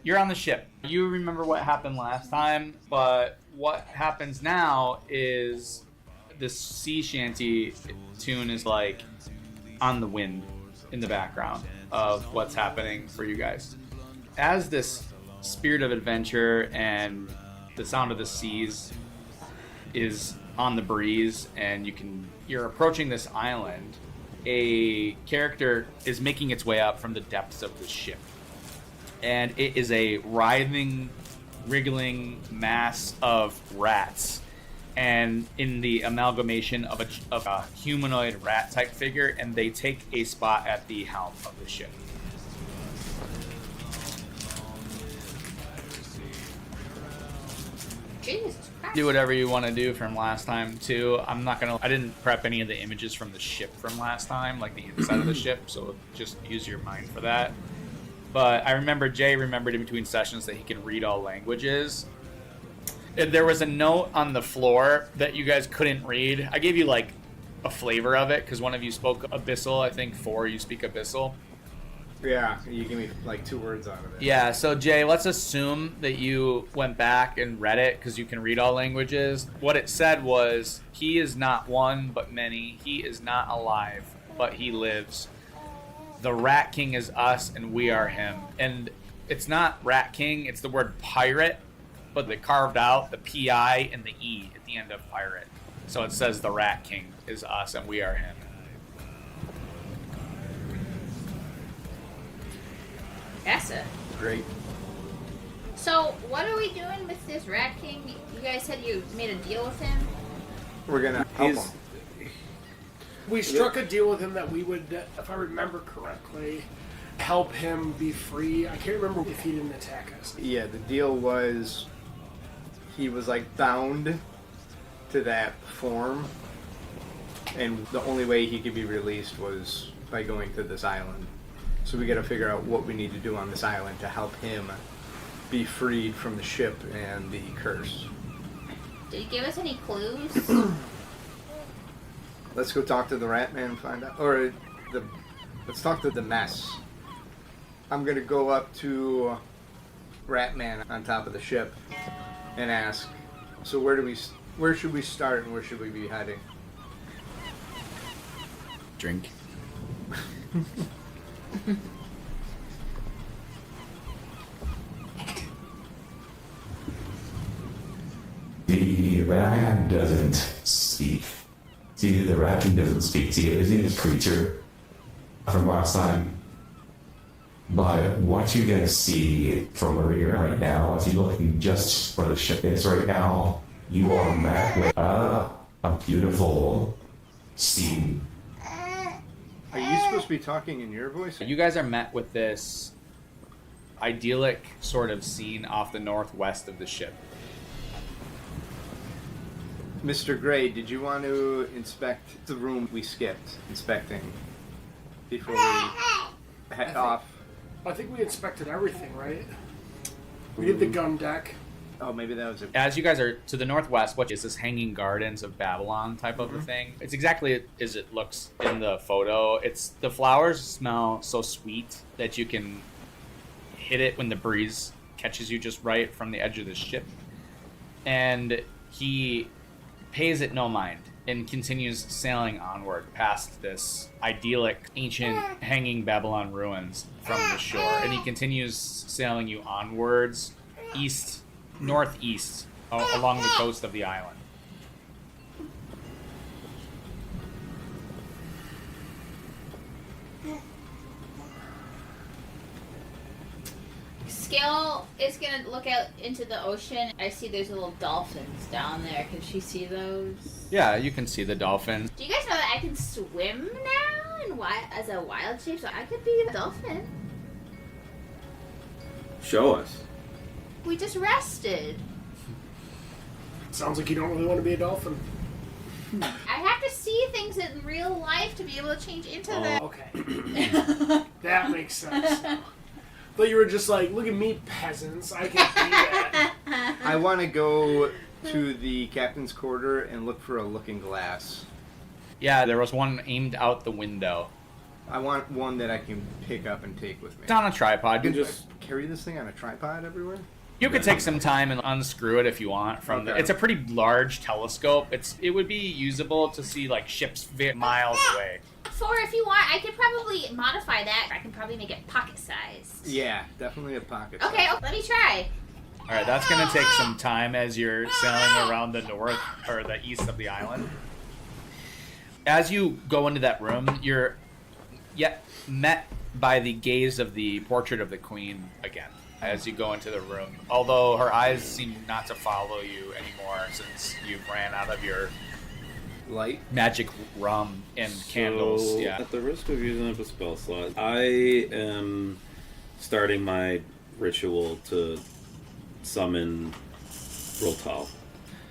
You're on the ship. You remember what happened last time, but what happens now is this sea shanty tune is like on the wind in the background of what's happening for you guys. As this spirit of adventure and the sound of the seas is on the breeze and you're approaching this island, a character is making its way up from the depths of the ship. And it is a writhing, wriggling mass of rats, and in the amalgamation of a humanoid rat type figure, and they take a spot at the helm of the ship. Jesus Christ. Do whatever you want to do from last time too. I didn't prep any of the images from the ship from last time, like the inside of the ship, so just use your mind for that. But I remember Jay remembered in between sessions that he can read all languages. And there was a note on the floor that you guys couldn't read. I gave you like a flavor of it because one of you spoke Abyssal. I think 4 you speak Abyssal. Yeah, you give me like 2 words out of it. Yeah, so Jay, let's assume that you went back and read it because you can read all languages. What it said was, he is not one but many. He is not alive, but he lives. The Rat King is us, and we are him. And it's not Rat King, it's the word pirate, but they carved out the P-I and the E at the end of pirate. So it says the Rat King is us, and we are him. That's it. Great. So, what are we doing with this Rat King? You guys said you made a deal with him? We're gonna help him. We struck a deal with him that we would, if I remember correctly, help him be free. I can't remember if he didn't attack us. Yeah, the deal was he was like bound to that form, and the only way he could be released was by going to this island. So we got to figure out what we need to do on this island to help him be freed from the ship and the curse. Did he give us any clues? Let's go talk to the Rat Man and find out. Let's talk to the mess. I'm gonna go up to Rat Man on top of the ship and ask, so where should we start and where should we be heading? Drink. The rat doesn't speak. See, the rat doesn't speak. See, it isn't a creature from last time. But what you guys see from where you're right now, if you're looking just where the ship is right now, you are met with a beautiful scene. Are you supposed to be talking in your voice? You guys are met with this idyllic sort of scene off the northwest of the ship. Mr. Gray, did you want to inspect the room we skipped inspecting before we head off? I think we inspected everything, right? We did the gun deck. Oh, maybe that was it. As you guys are to the northwest, what is this Hanging Gardens of Babylon type of a thing? It's exactly as it looks in the photo. It's the flowers smell so sweet that you can hit it when the breeze catches you just right from the edge of the ship. And he pays it no mind and continues sailing onward past this idyllic ancient hanging Babylon ruins from the shore. And he continues sailing you onwards northeast along the coast of the island. Skill is gonna look out into the ocean. I see there's little dolphins down there. Can she see those? Yeah, you can see the dolphins. Do you guys know that I can swim now and as a wild shape? So I could be a dolphin. Show us. We just rested. Sounds like you don't really want to be a dolphin. I have to see things in real life to be able to change into that. Okay. That makes sense. But you were just like, look at me, peasants. I can be that. I want to go to the captain's quarter and look for a looking glass. Yeah, there was one aimed out the window I want one that I can pick up and take with me. It's on a tripod. Can just carry this thing on a tripod everywhere? You could take some time and unscrew it if you want. It's a pretty large telescope. It would be usable to see like ships miles away. For if you want, I could probably modify that. I can probably make it pocket sized. Yeah, definitely a pocket. Okay, let me try. All right, that's gonna take some time as you're sailing around the north or the east of the island. As you go into that room, you're yet met by the gaze of the portrait of the queen again. As you go into the room, although her eyes seem not to follow you anymore since you've ran out of your light magic rum and candles. Yeah. At the risk of using up a spell slot, I am starting my ritual to summon Roltal.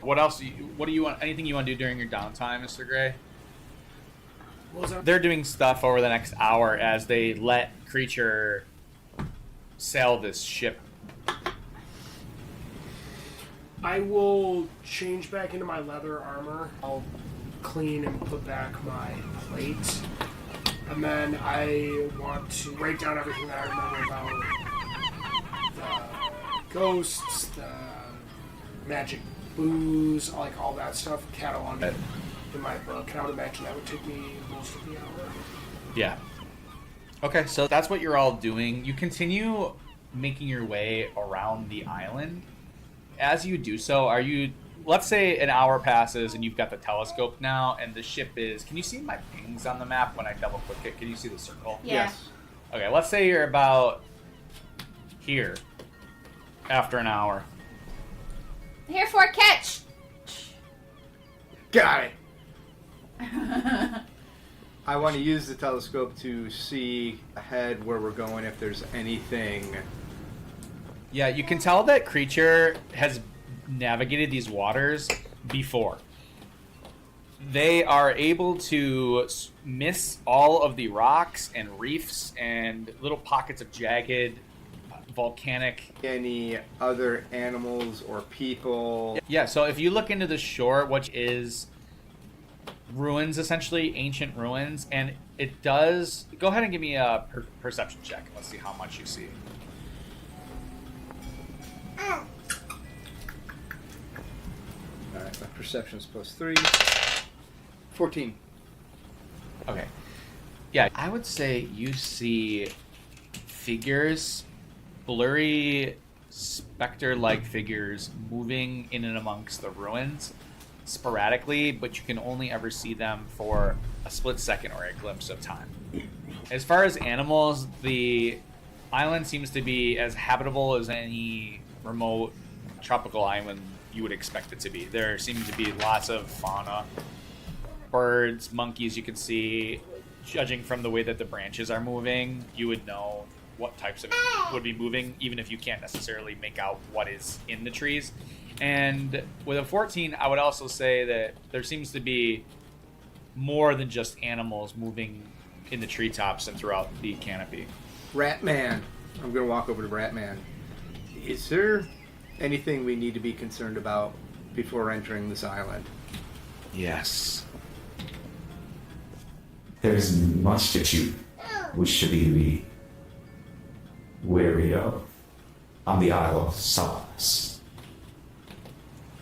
What else? What do you want? Anything you want to do during your downtime, Mr. Gray? What was that? They're doing stuff over the next hour as they let Creature sail this ship. I will change back into my leather armor. I'll clean and put back my plate. And then I want to write down everything that I remember about the ghosts, the magic booze, like all that stuff, catalog it in my book. And I would imagine that would take me most of the hour. Yeah. Okay, so that's what you're all doing. You continue making your way around the island. As you do so, let's say an hour passes and you've got the telescope now and the ship is, can you see my pings on the map when I double click it? Can you see the circle? Yeah. Yes. Okay, let's say you're about here after an hour. Here for a catch. Got it. I want to use the telescope to see ahead where we're going, if there's anything. Yeah, you can tell that Creature has navigated these waters before. They are able to miss all of the rocks and reefs and little pockets of jagged volcanic. Any other animals or people? Yeah, so if you look into the shore, which is ruins, essentially ancient ruins, and it does. Go ahead and give me a perception check. Let's see how much you see. Alright, my perception's +3. 14. Okay. Yeah, I would say you see figures, blurry, specter-like figures moving in and amongst the ruins sporadically, but you can only ever see them for a split second or a glimpse of time. As far as animals, the island seems to be as habitable as any remote tropical island you would expect it to be. There seem to be lots of fauna. Birds, monkeys you can see. Judging from the way that the branches are moving, you would know what types of would be moving, even if you can't necessarily make out what is in the trees. And with a 14, I would also say that there seems to be more than just animals moving in the treetops and throughout the canopy. Ratman. I'm going to walk over to Ratman. Is there anything we need to be concerned about before entering this island? Yes. There's much that you should be wary of on the Isle of Solace.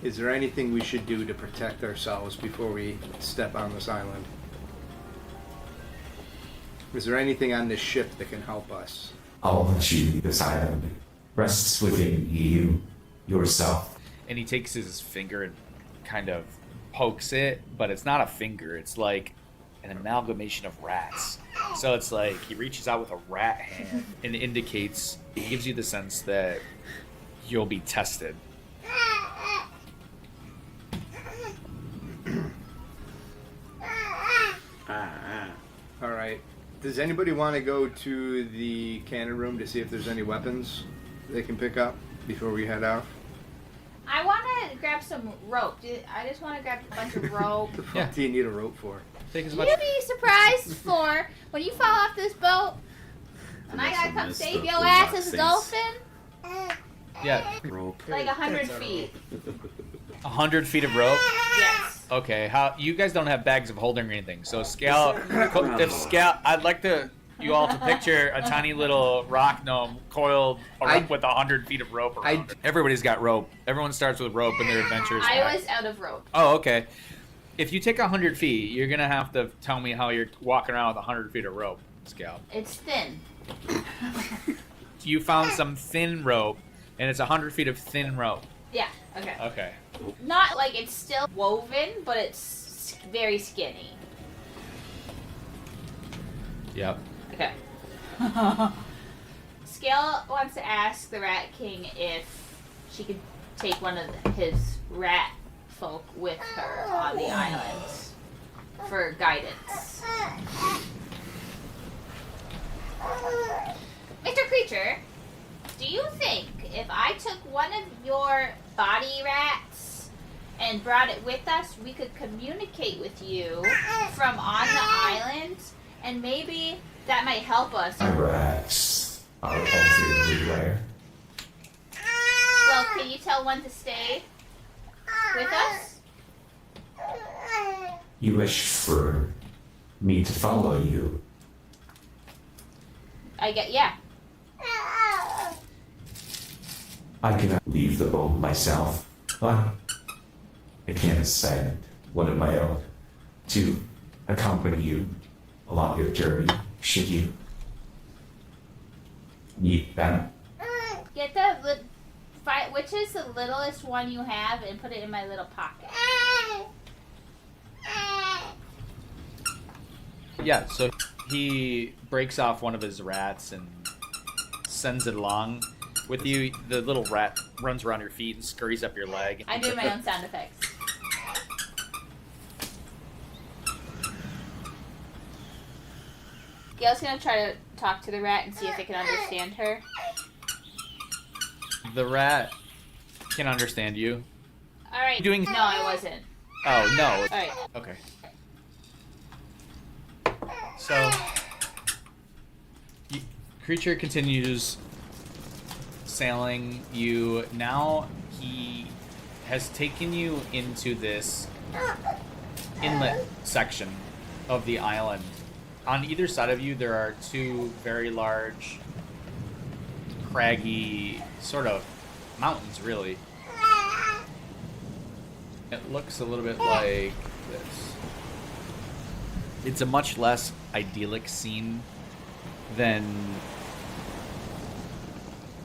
Is there anything we should do to protect ourselves before we step on this island? Is there anything on this ship that can help us? All that you, this island, rests within you, yourself. And he takes his finger and kind of pokes it, but it's not a finger. It's like an amalgamation of rats. So it's like he reaches out with a rat hand and indicates, it gives you the sense that you'll be tested. All right. Does anybody want to go to the cannon room to see if there's any weapons they can pick up before we head out? I want to grab some rope. I just want to grab a bunch of rope. What the fuck Yeah. do you need a rope for? Take as much. You'd be surprised for when you fall off this boat and I gotta come save your ass as a dolphin. Yeah, Rope. Like 100 feet. 100 feet of rope. Yes. Okay, how you guys don't have bags of holding or anything. So I'd like you all to picture a tiny little rock gnome coiled with 100 feet of rope around it. Everybody's got rope. Everyone starts with rope in their adventures. I was out of rope. Oh, okay. If you take 100 feet, you're gonna have to tell me how you're walking around with 100 feet of rope, Scal. It's thin. You found some thin rope, and it's 100 feet of thin rope. Yeah. Okay. Okay. Not like it's still woven, but it's very skinny. Yep. Okay. Scale wants to ask the Rat King if she could take one of his rat folk with her on the island for guidance. Mr. Creature, do you think if I took one of your body rats and brought it with us, we could communicate with you from on the island, and maybe that might help us? Rats are everywhere. Well, can you tell one to stay with us? You wish for me to follow you? Yeah. I cannot leave the boat myself, but I can send one of my own to accompany you along your journey, should you need them. Get which is the littlest one you have, and put it in my little pocket. Yeah, so he breaks off one of his rats and sends it along with you. The little rat runs around your feet and scurries up your leg. I do my own sound effects. Gail's gonna try to talk to the rat and see if it can understand her. The rat can understand you. Alright. Doing- No, I wasn't. Oh, no. Alright. Okay. So, creature continues sailing you. Now he has taken you into this inlet section of the island. On either side of you, there are two very large, craggy, sort of mountains, really. It looks a little bit like this. It's a much less idyllic scene than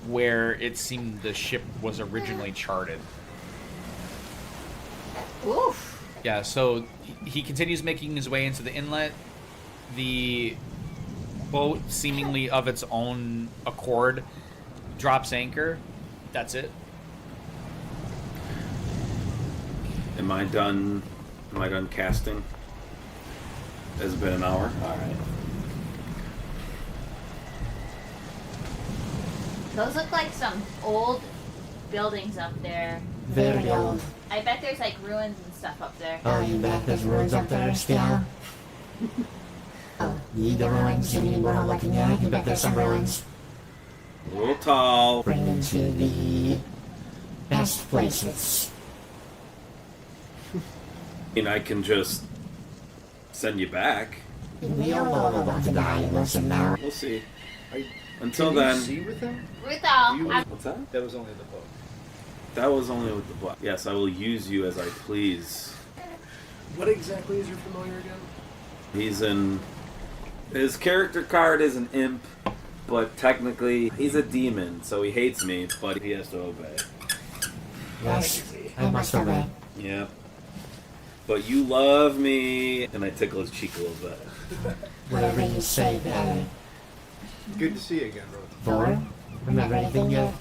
where it seemed the ship was originally charted. Oof. Yeah, so he continues making his way into the inlet. The boat, seemingly of its own accord, drops anchor. That's it. Am I done casting? Has it been an hour? Alright. Those look like some old buildings up there. Very old. I bet there's like ruins and stuff up there. Oh, you bet there's ruins up there still? Oh, you need the ruins you need what I'm looking at? You bet there's some ruins. A little tall. Bring them to the best places. I can just send you back. We all want to die, listen now. We'll see. Can Until you then. see with him? Ruthal, What's that? That was only the boat. That was only with the block. Yes, I will use you as I please. What exactly is your familiar again? He's in. His character card is an imp, but technically he's a demon, so he hates me, but he has to obey. Yes, I must obey. Yep. But you love me, and I tickle his cheek a little bit. Whatever you say, Daddy. Good to see you again, Rose. Thor, remember anything yet?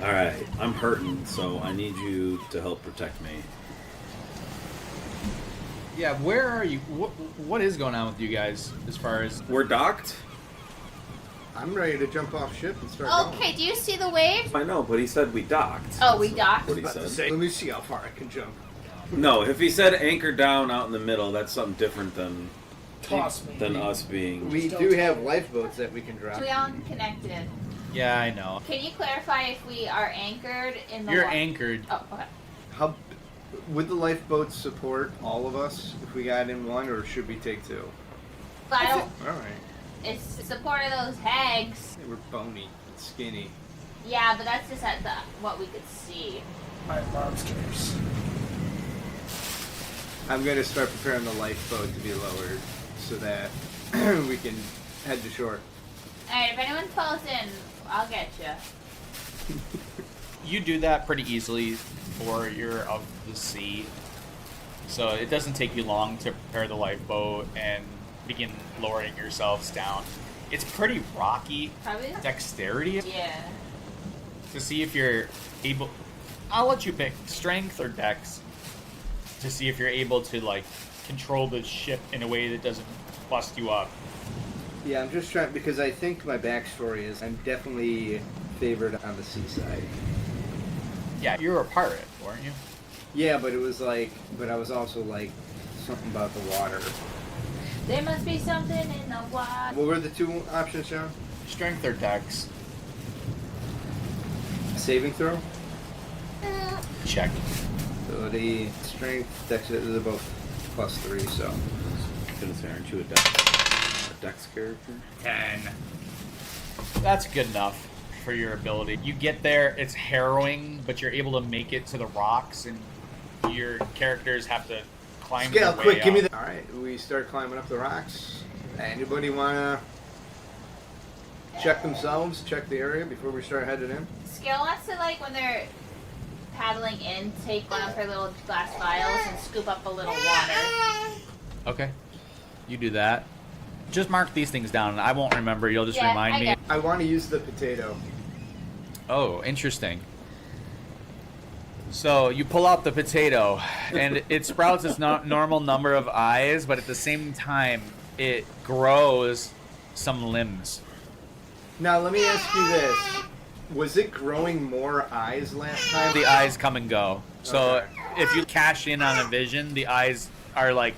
Alright, I'm hurting, so I need you to help protect me. Yeah, where are you? What is going on with you guys as far as... We're docked? I'm ready to jump off ship and start going. okay, do you see the waves? I know, but he said we docked. Oh, we docked? What he About to said. say, let me see how far I can jump. No, if he said anchor down out in the middle, that's something different than Toss me. us being. We do have lifeboats that we can drop. We all connected. Yeah, I know. Can you clarify if we are anchored in the You're wa- anchored. Oh, okay. How would the lifeboats support all of us if we got in one, or should we take two? But I don't. All right. It's the support of those hags. They were bony and skinny. Yeah, but that's just at the what we could see. My monsters. I'm gonna start preparing the lifeboat to be lowered so that we can head to shore. Alright, if anyone falls in, I'll get you. You do that pretty easily for you're of the sea. So it doesn't take you long to prepare the lifeboat and begin lowering yourselves down. It's pretty rocky. Probably. Dexterity Yeah. to see if you're able. I'll let you pick strength or dex to see if you're able to like control the ship in a way that doesn't bust you up. Yeah, I'm just trying because I think my backstory is I'm definitely favored on the seaside. Yeah, you're a pirate, weren't you? Yeah, but it was like, but I was also like something about the water. There must be something in the water. What were the two options, John? Strength or dex? Saving throw, Check. ability, strength, dex. They're both +3, so. Goodness, aren't you a dex character? 10. That's good enough for your ability. You get there, it's harrowing, but you're able to make it to the rocks, and your characters have to climb Scale, their way quick, give me up. the. All right, we start climbing up the rocks. Anybody wanna check themselves, check the area before we start heading in? Skill wants to, like, when they're paddling in, take one of her little glass vials and scoop up a little water. Okay. You do that. Just mark these things down. I won't remember. You'll just Yeah, remind I me. get- I want to use the potato. Oh, interesting. So you pull out the potato, and it sprouts its normal number of eyes, but at the same time, it grows some limbs. Now let me ask you this: was it growing more eyes last time? The eyes come and go. So Okay. if you cash in on a vision, the eyes are like,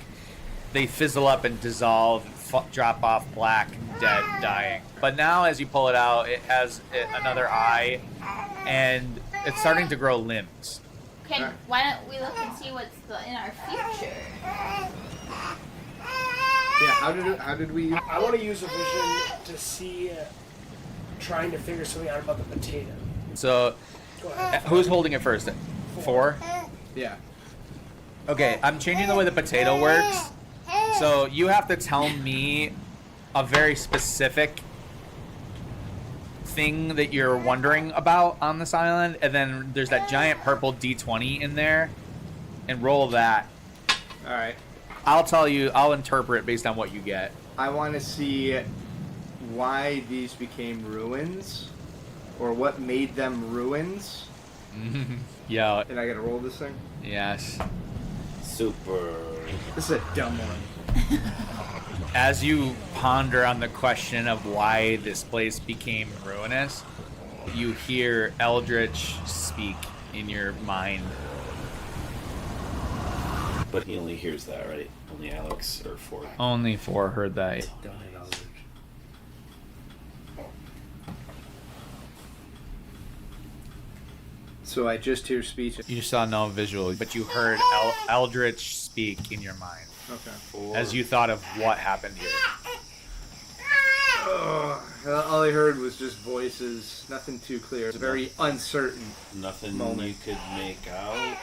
they fizzle up and dissolve, drop off black, dead, dying. But now as you pull it out, it has another eye, and it's starting to grow limbs. Why don't we look and see what's in our future? Yeah. How did we? I want to use a vision to see, trying to figure something out about the potato. So Go ahead. who's holding it first? 4? Yeah. Okay, I'm changing the way the potato works. So you have to tell me a very specific thing that you're wondering about on this island, and then there's that giant purple D20 in there, and roll that. All right. I'll tell you, I'll interpret based on what you get. I want to see why these became ruins, or what made them ruins. Yeah, And I got to roll this thing. yes. Super. This is a dumb one. As you ponder on the question of why this place became ruinous, you hear Eldritch speak in your mind. But he only hears that, right? Only Alex or Ford. Only 4 heard that. So I just hear speech. You saw no visual, but you heard Eldritch speak in your mind Okay. as you thought of what happened here. All I heard was just voices, nothing too clear. It's very uncertain. Nothing Moment. you could make out.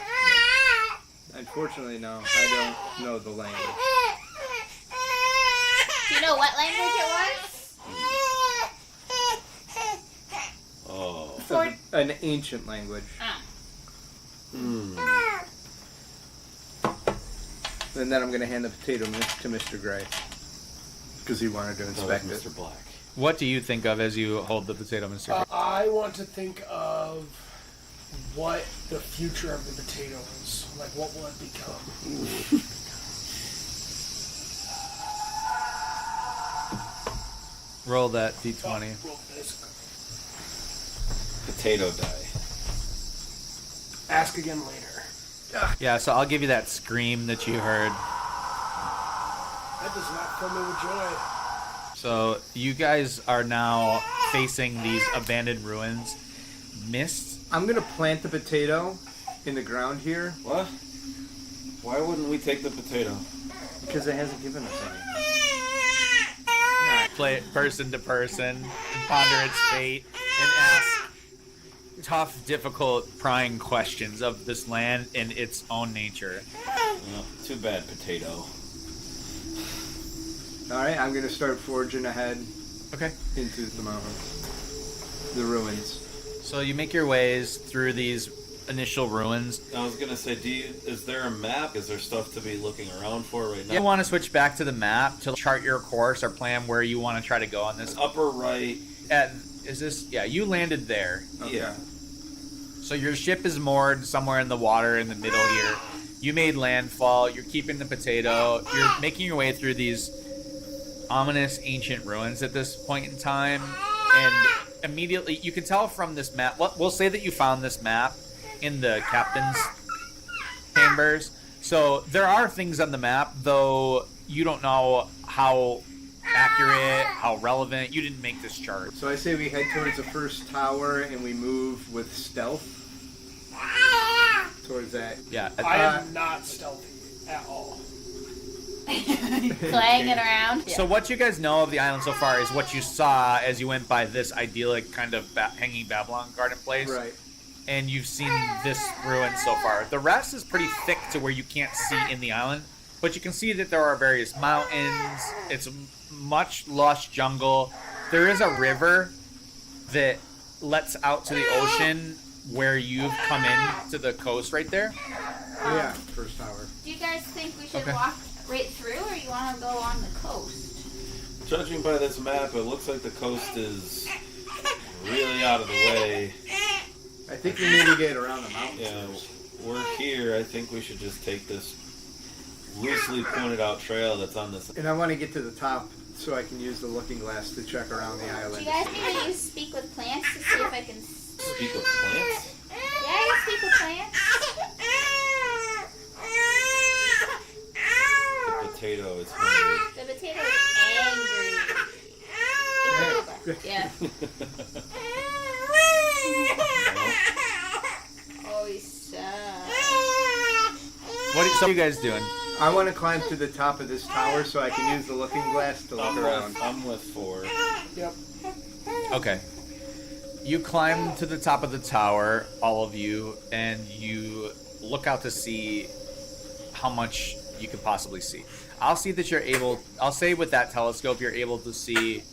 Unfortunately, no. I don't know the language. Do you know what language it was? Oh. Ford. An ancient language. Ah. Hmm. And then I'm going to hand the potato to Mr. Gray. Because he wanted to That was inspect it. Mr. Black. What do you think of as you hold the potato, Mr. I want to think of what the future of the potato is. Like, what will it become? Roll that D20. Roll this. Potato die. Ask again later. Yeah, so I'll give you that scream that you heard. That does not fill me with joy. So you guys are now facing these abandoned ruins. Mist. I'm gonna plant the potato in the ground here What? Why wouldn't we take the potato? because it hasn't given us any. Play it person to person and ponder its fate and ask tough, difficult, prying questions of this land and its own nature. Well, too bad, potato. Alright, I'm gonna start forging ahead Okay. into the mountains. The ruins. So you make your ways through these initial ruins. I was gonna say, is there a map? Is there stuff to be looking around for right now? You want to switch back to the map to chart your course or plan where you want to try to go on this. Upper right. Is this? Yeah, you landed there. Okay. Yeah. So your ship is moored somewhere in the water in the middle here. You made landfall. You're keeping the potato. You're making your way through these ominous ancient ruins at this point in time. And immediately, you can tell from this map. We'll say that you found this map in the captain's chambers. So there are things on the map, though you don't know how accurate, how relevant. You didn't make this chart. So I say we head towards the first tower and we move with stealth towards that. Yeah. I am not stealthy at all. Playing it around. So what you guys know of the island so far is what you saw as you went by this idyllic kind of hanging Babylon garden place. Right. And you've seen this ruin so far. The rest is pretty thick to where you can't see in the island, but you can see that there are various mountains. It's a much lush jungle. There is a river that lets out to the ocean where you've come in to the coast right there. Yeah, first tower. Do you guys think we should Okay. walk right through, or you want to go on the coast? Judging by this map, it looks like the coast is really out of the way. I think we need to get around the mountains. Yeah, first. we're here. I think we should just take this loosely pointed out trail that's on this. And I want to get to the top so I can use the looking glass to check around the Do island. you guys need to use speak with plants to see if I can? Speak of plants. Yeah, I can speak with plants. The potato is hungry. The potato is angry. It's over. Yeah. Oh, he sucks. So you guys doing? I want to climb to the top of this tower so I can use the looking glass to look around. I'm with 4. Yep. Okay. You climb to the top of the tower, all of you, and you look out to see how much you could possibly see. I'll see that you're able. I'll say with that telescope, you're able to see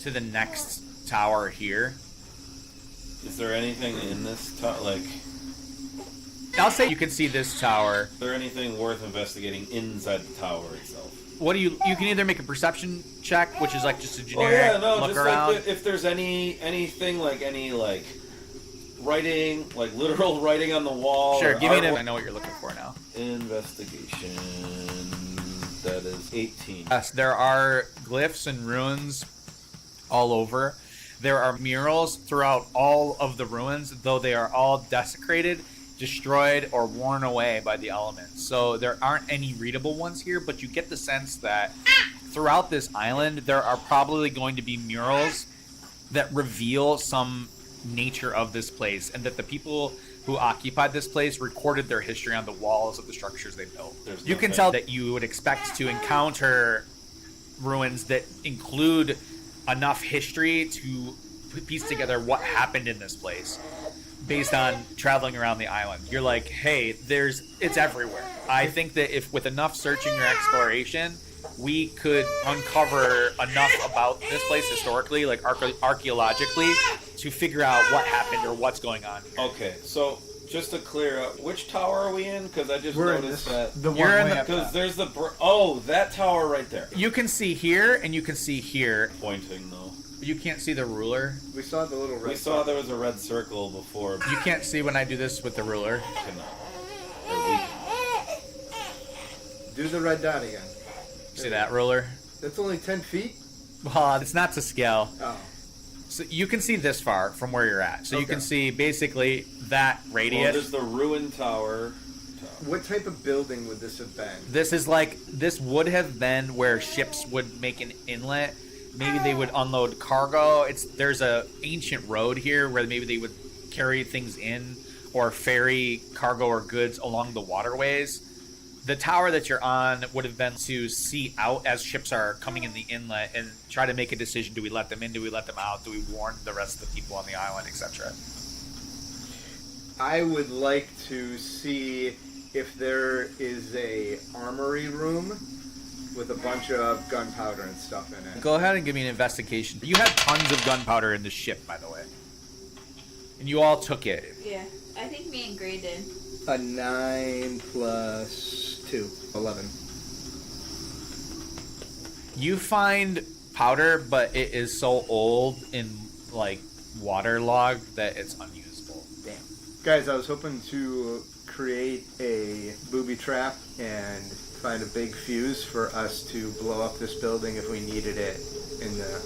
to the next tower here. Is there anything in this like? I'll say you can see this tower. Is there anything worth investigating inside the tower itself? What do you can either make a perception check, which is like just a Oh generic yeah, no, look just around. like if there's anything like any like writing, like literal writing on the wall. Sure, or give me an. artwork. I know what you're looking for now. Investigation. That is 18. Yes, there are glyphs and runes all over. There are murals throughout all of the ruins, though they are all desecrated, destroyed, or worn away by the elements. So there aren't any readable ones here, but you get the sense that throughout this island, there are probably going to be murals that reveal some nature of this place, and that the people who occupied this place recorded their history on the walls of the structures they built. There's You can nothing- tell that you would expect to encounter ruins that include enough history to piece together what happened in this place based on traveling around the island. You're like, hey, it's everywhere. I think that if with enough searching or exploration, we could uncover enough about this place historically, like archaeologically, to figure out what happened or what's going on here. Okay, so just to clear up, which tower are we in? Because I just We're in noticed this, that. the one You're in way the- up Because top. there's that tower right there. You can see here and you can see here. Pointing though. You can't see the ruler. We saw the little red. We saw there was a red circle before. You can't see when I do this with the ruler. Cannot. Or we Do the red dot again. See that ruler? That's only 10 feet? Well, it's not to scale. Oh. So you can see this far from where you're at. So you Okay. can see basically that Well, radius. there's the ruined tower. What type of building would this have been? This would have been where ships would make an inlet. Maybe they would unload cargo. There's a ancient road here where maybe they would carry things in or ferry cargo or goods along the waterways. The tower that you're on would have been to see out as ships are coming in the inlet and try to make a decision. Do we let them in? Do we let them out? Do we warn the rest of the people on the island, etc.? I would like to see if there is a armory room with a bunch of gunpowder and stuff in it. Go ahead and give me an investigation. You had tons of gunpowder in the ship, by the way. And you all took it. Yeah, I think me and Gray did. A 9 plus 2, 11. You find powder, but it is so old and like waterlogged that it's unusable. Damn. Guys, I was hoping to create a booby trap and find a big fuse for us to blow up this building if we needed it in the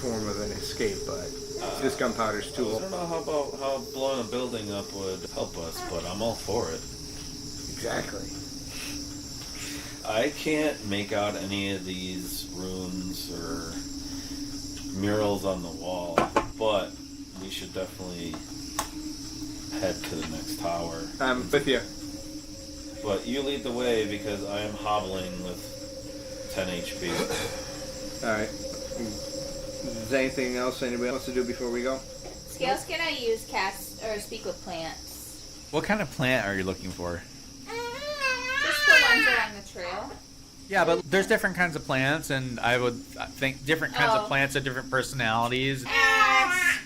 form of an escape, but this gunpowder's too I old. don't know how blowing a building up would help us, but I'm all for it. Exactly. I can't make out any of these runes or murals on the wall, but we should definitely head to the next tower. I'm with you. But you lead the way because I am hobbling with 10 HP. Alright. Is there anything else anybody wants to do before we go? Scales, can I use cast or speak with plants? What kind of plant are you looking for? Just the ones along the trail. Yeah, but there's different kinds of plants, and I would think different kinds of Oh. plants have different personalities. Ask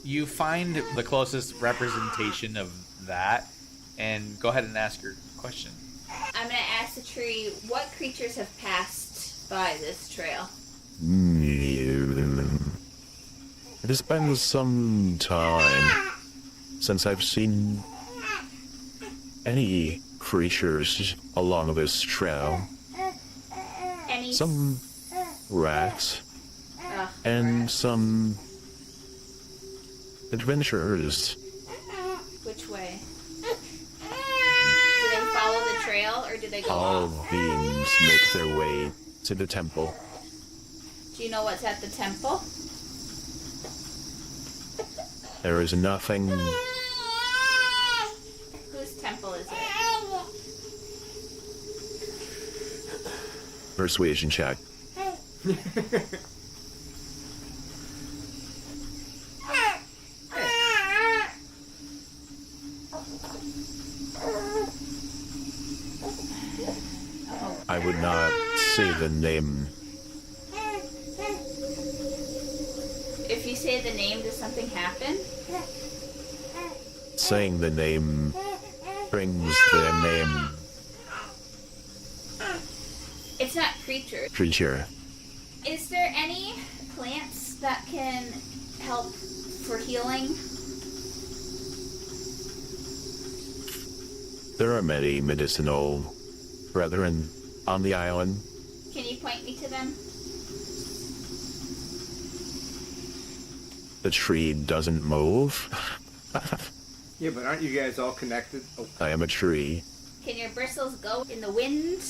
You find the closest representation of that, and go ahead and ask your question. I'm gonna ask the tree what creatures have passed by this trail. It has been some time since I've seen any creatures along this trail. Any Some rats Ugh, and rats. some adventurers. Which way? Do they follow the trail or do they go All off? beings make their way to the temple. Do you know what's at the temple? There is nothing. Whose temple is it? Persuasion check. I would not say the name. If you say the name, does something happen? Saying the name brings the name It's not creatures. creature. Is there any plants that can help for healing? There are many medicinal brethren on the island. Can you point me to them? The tree doesn't move. Yeah, but aren't you guys all connected? Oh, I am a tree. Can your bristles go in the wind?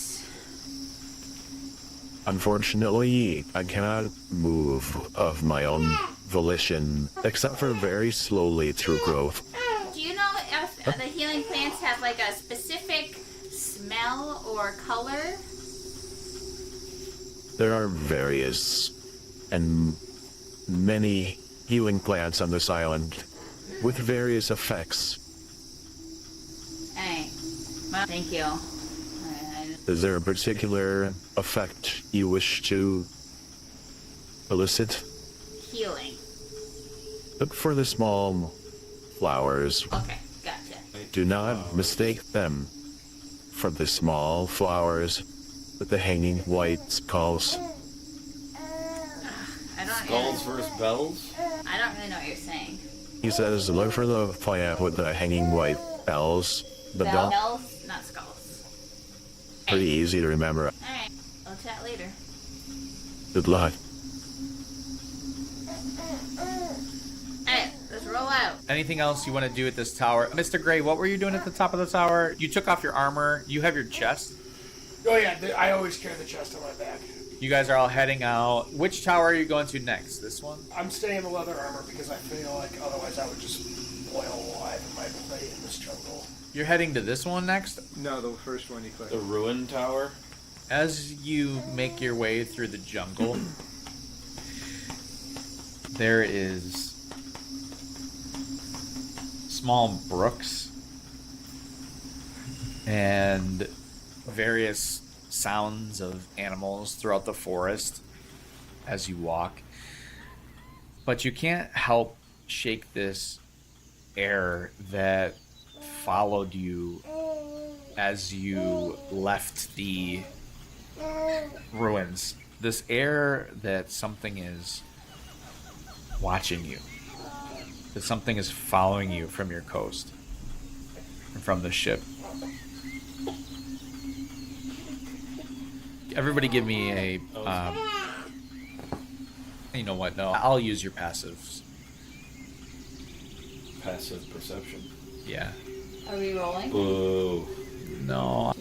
Unfortunately, I cannot move of my own volition, except for very slowly through growth. Do you know if the healing plants have like a specific smell or color? There are various and many healing plants on this island with various effects. Hey, well, thank you. Is there a particular effect you wish to elicit? Healing. Look for the small flowers. Okay, gotcha. Do not mistake them for the small flowers with the hanging white skulls. Skulls versus bells? I don't really know what you're saying. He says, look for the plant with the hanging white bells. The bell. Bells, not skulls. Pretty easy to remember. Alright, we'll chat later. Good luck. Anything else you want to do at this tower? Mr. Gray, what were you doing at the top of the tower? You took off your armor. You have your chest. Oh yeah, I always carry the chest on my back. You guys are all heading out. Which tower are you going to next? This one? I'm staying in the leather armor because I feel like otherwise I would just boil alive in my plate in this jungle. You're heading to this one next? No, the first one you clicked. The ruin tower. As you make your way through the jungle, there is small brooks and various sounds of animals throughout the forest as you walk. But you can't help shake this air that followed you as you left the ruins. This air that something is watching you, that something is following you from your coast and from the ship. Everybody give me a you know what, no, I'll use your passives. Passive perception. Yeah. Are we rolling? Boo. No.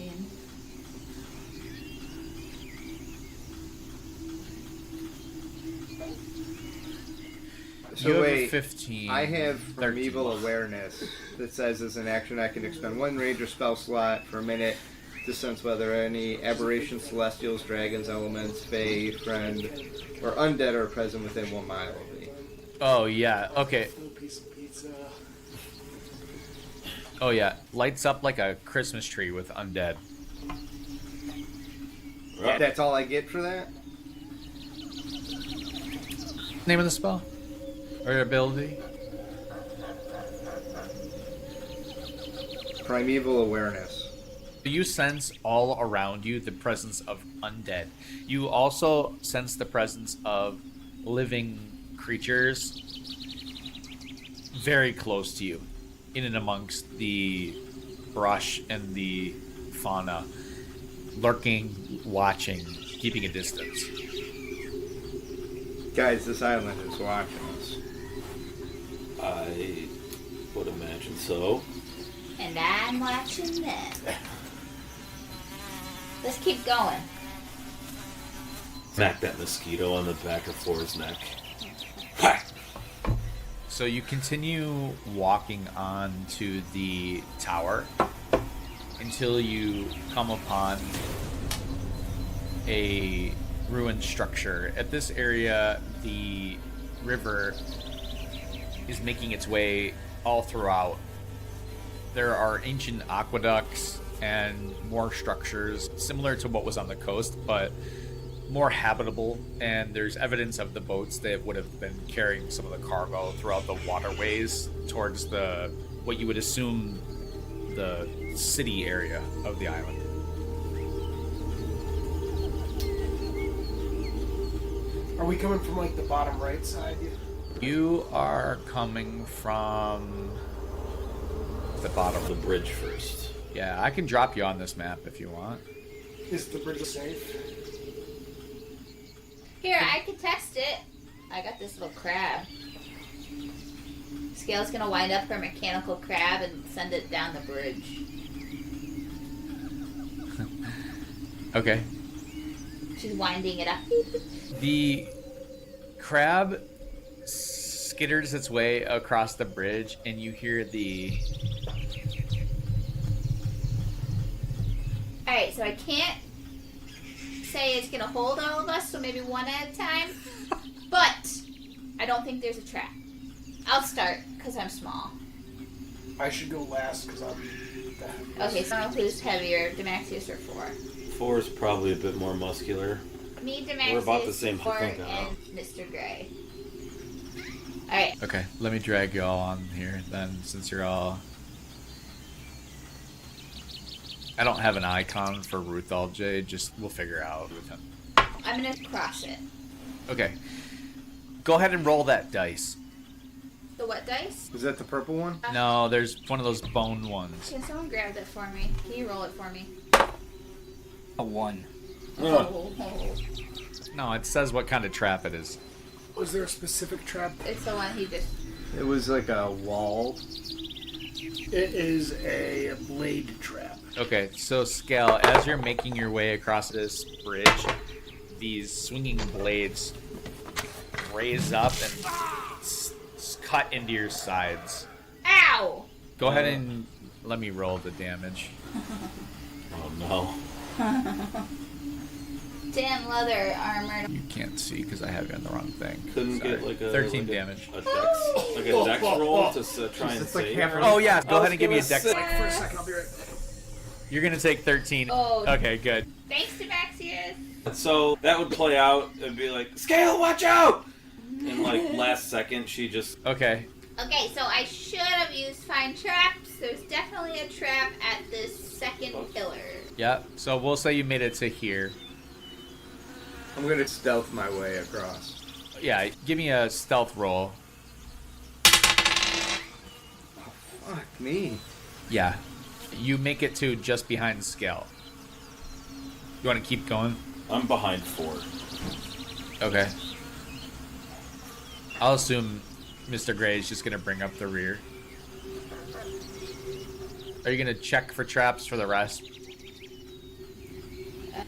So You have a wait, 15. I have 13. Primeval Awareness that says as an action I can expend one ranger spell slot for a minute to sense whether any aberrations, celestials, dragons, elements, fae, friend, or undead are present within 1 mile of me. Oh yeah, okay. Little piece of pizza. Oh yeah, lights up like a Christmas tree with undead. Right. That's all I get for that? Name of the spell? Or ability? Primeval Awareness. You sense all around you the presence of undead. You also sense the presence of living creatures very close to you, in and amongst the brush and the fauna, lurking, watching, keeping a distance. Guys, this island is watching us. I would imagine so. And I'm watching them. Let's keep going. Smack that mosquito on the back of Thor's neck. So you continue walking on to the tower until you come upon a ruined structure. At this area, the river is making its way all throughout. There are ancient aqueducts and more structures similar to what was on the coast, but more habitable, and there's evidence of the boats that would have been carrying some of the cargo throughout the waterways towards the what you would assume the city area of the island. Are we coming from like the bottom right side? You are coming from the bottom. The bridge first. Yeah, I can drop you on this map if you want. Is the bridge safe? Here, I can test it. I got this little crab. Scale's gonna wind up her mechanical crab and send it down the bridge. Okay. She's winding it up. The crab skitters its way across the bridge, and you hear the... Alright, so I can't say it's gonna hold all of us, so maybe one at a time. But I don't think there's a trap. I'll start, because I'm small. I should go last because I'm the heaviest. Okay, so who's heavier, Demaxius or 4? 4 is probably a bit more muscular. Me, Demaxius, We're about the same 4, height, huh? and Mr. Gray. Alright, Okay, let me drag you all on here then, since you're all... I don't have an icon for Ruthal J, just we'll figure out with him. I'm gonna cross it. Okay. Go ahead and roll that dice. The what dice? Is that the purple one? No, there's one of those bone ones. Can someone grab that for me? Can you roll it for me? A 1. Oh. No, it says what kind of trap it is. Was there a specific trap? It's the one he just It was like a wall. It is a blade trap. Okay, so Scale, as you're making your way across this bridge, these swinging blades raise up and cut into your sides. Ow! Go ahead and let me roll the damage. Oh no. Damn leather armor. You can't see because I have you on the wrong thing. Couldn't Sorry. get like a 13 like damage. A dex roll to try and It's like save. half her? Oh yeah, go ahead and give me a dex. Like for a second, I'll be right back. You're gonna take 13. Oh. Okay, good. Thanks, Demexius. So that would play out and be like, Scale, watch out! And like last second, she just Okay. Okay, so I should have used find traps. There's definitely a trap at this second pillar. Yeah. So we'll say you made it to here. I'm gonna stealth my way across. Yeah. Give me a stealth roll. Fuck me. Yeah. You make it to just behind Scale. You want to keep going? I'm behind 4. Okay. I'll assume Mr. Gray is just gonna bring up the rear. Are you gonna check for traps for the rest?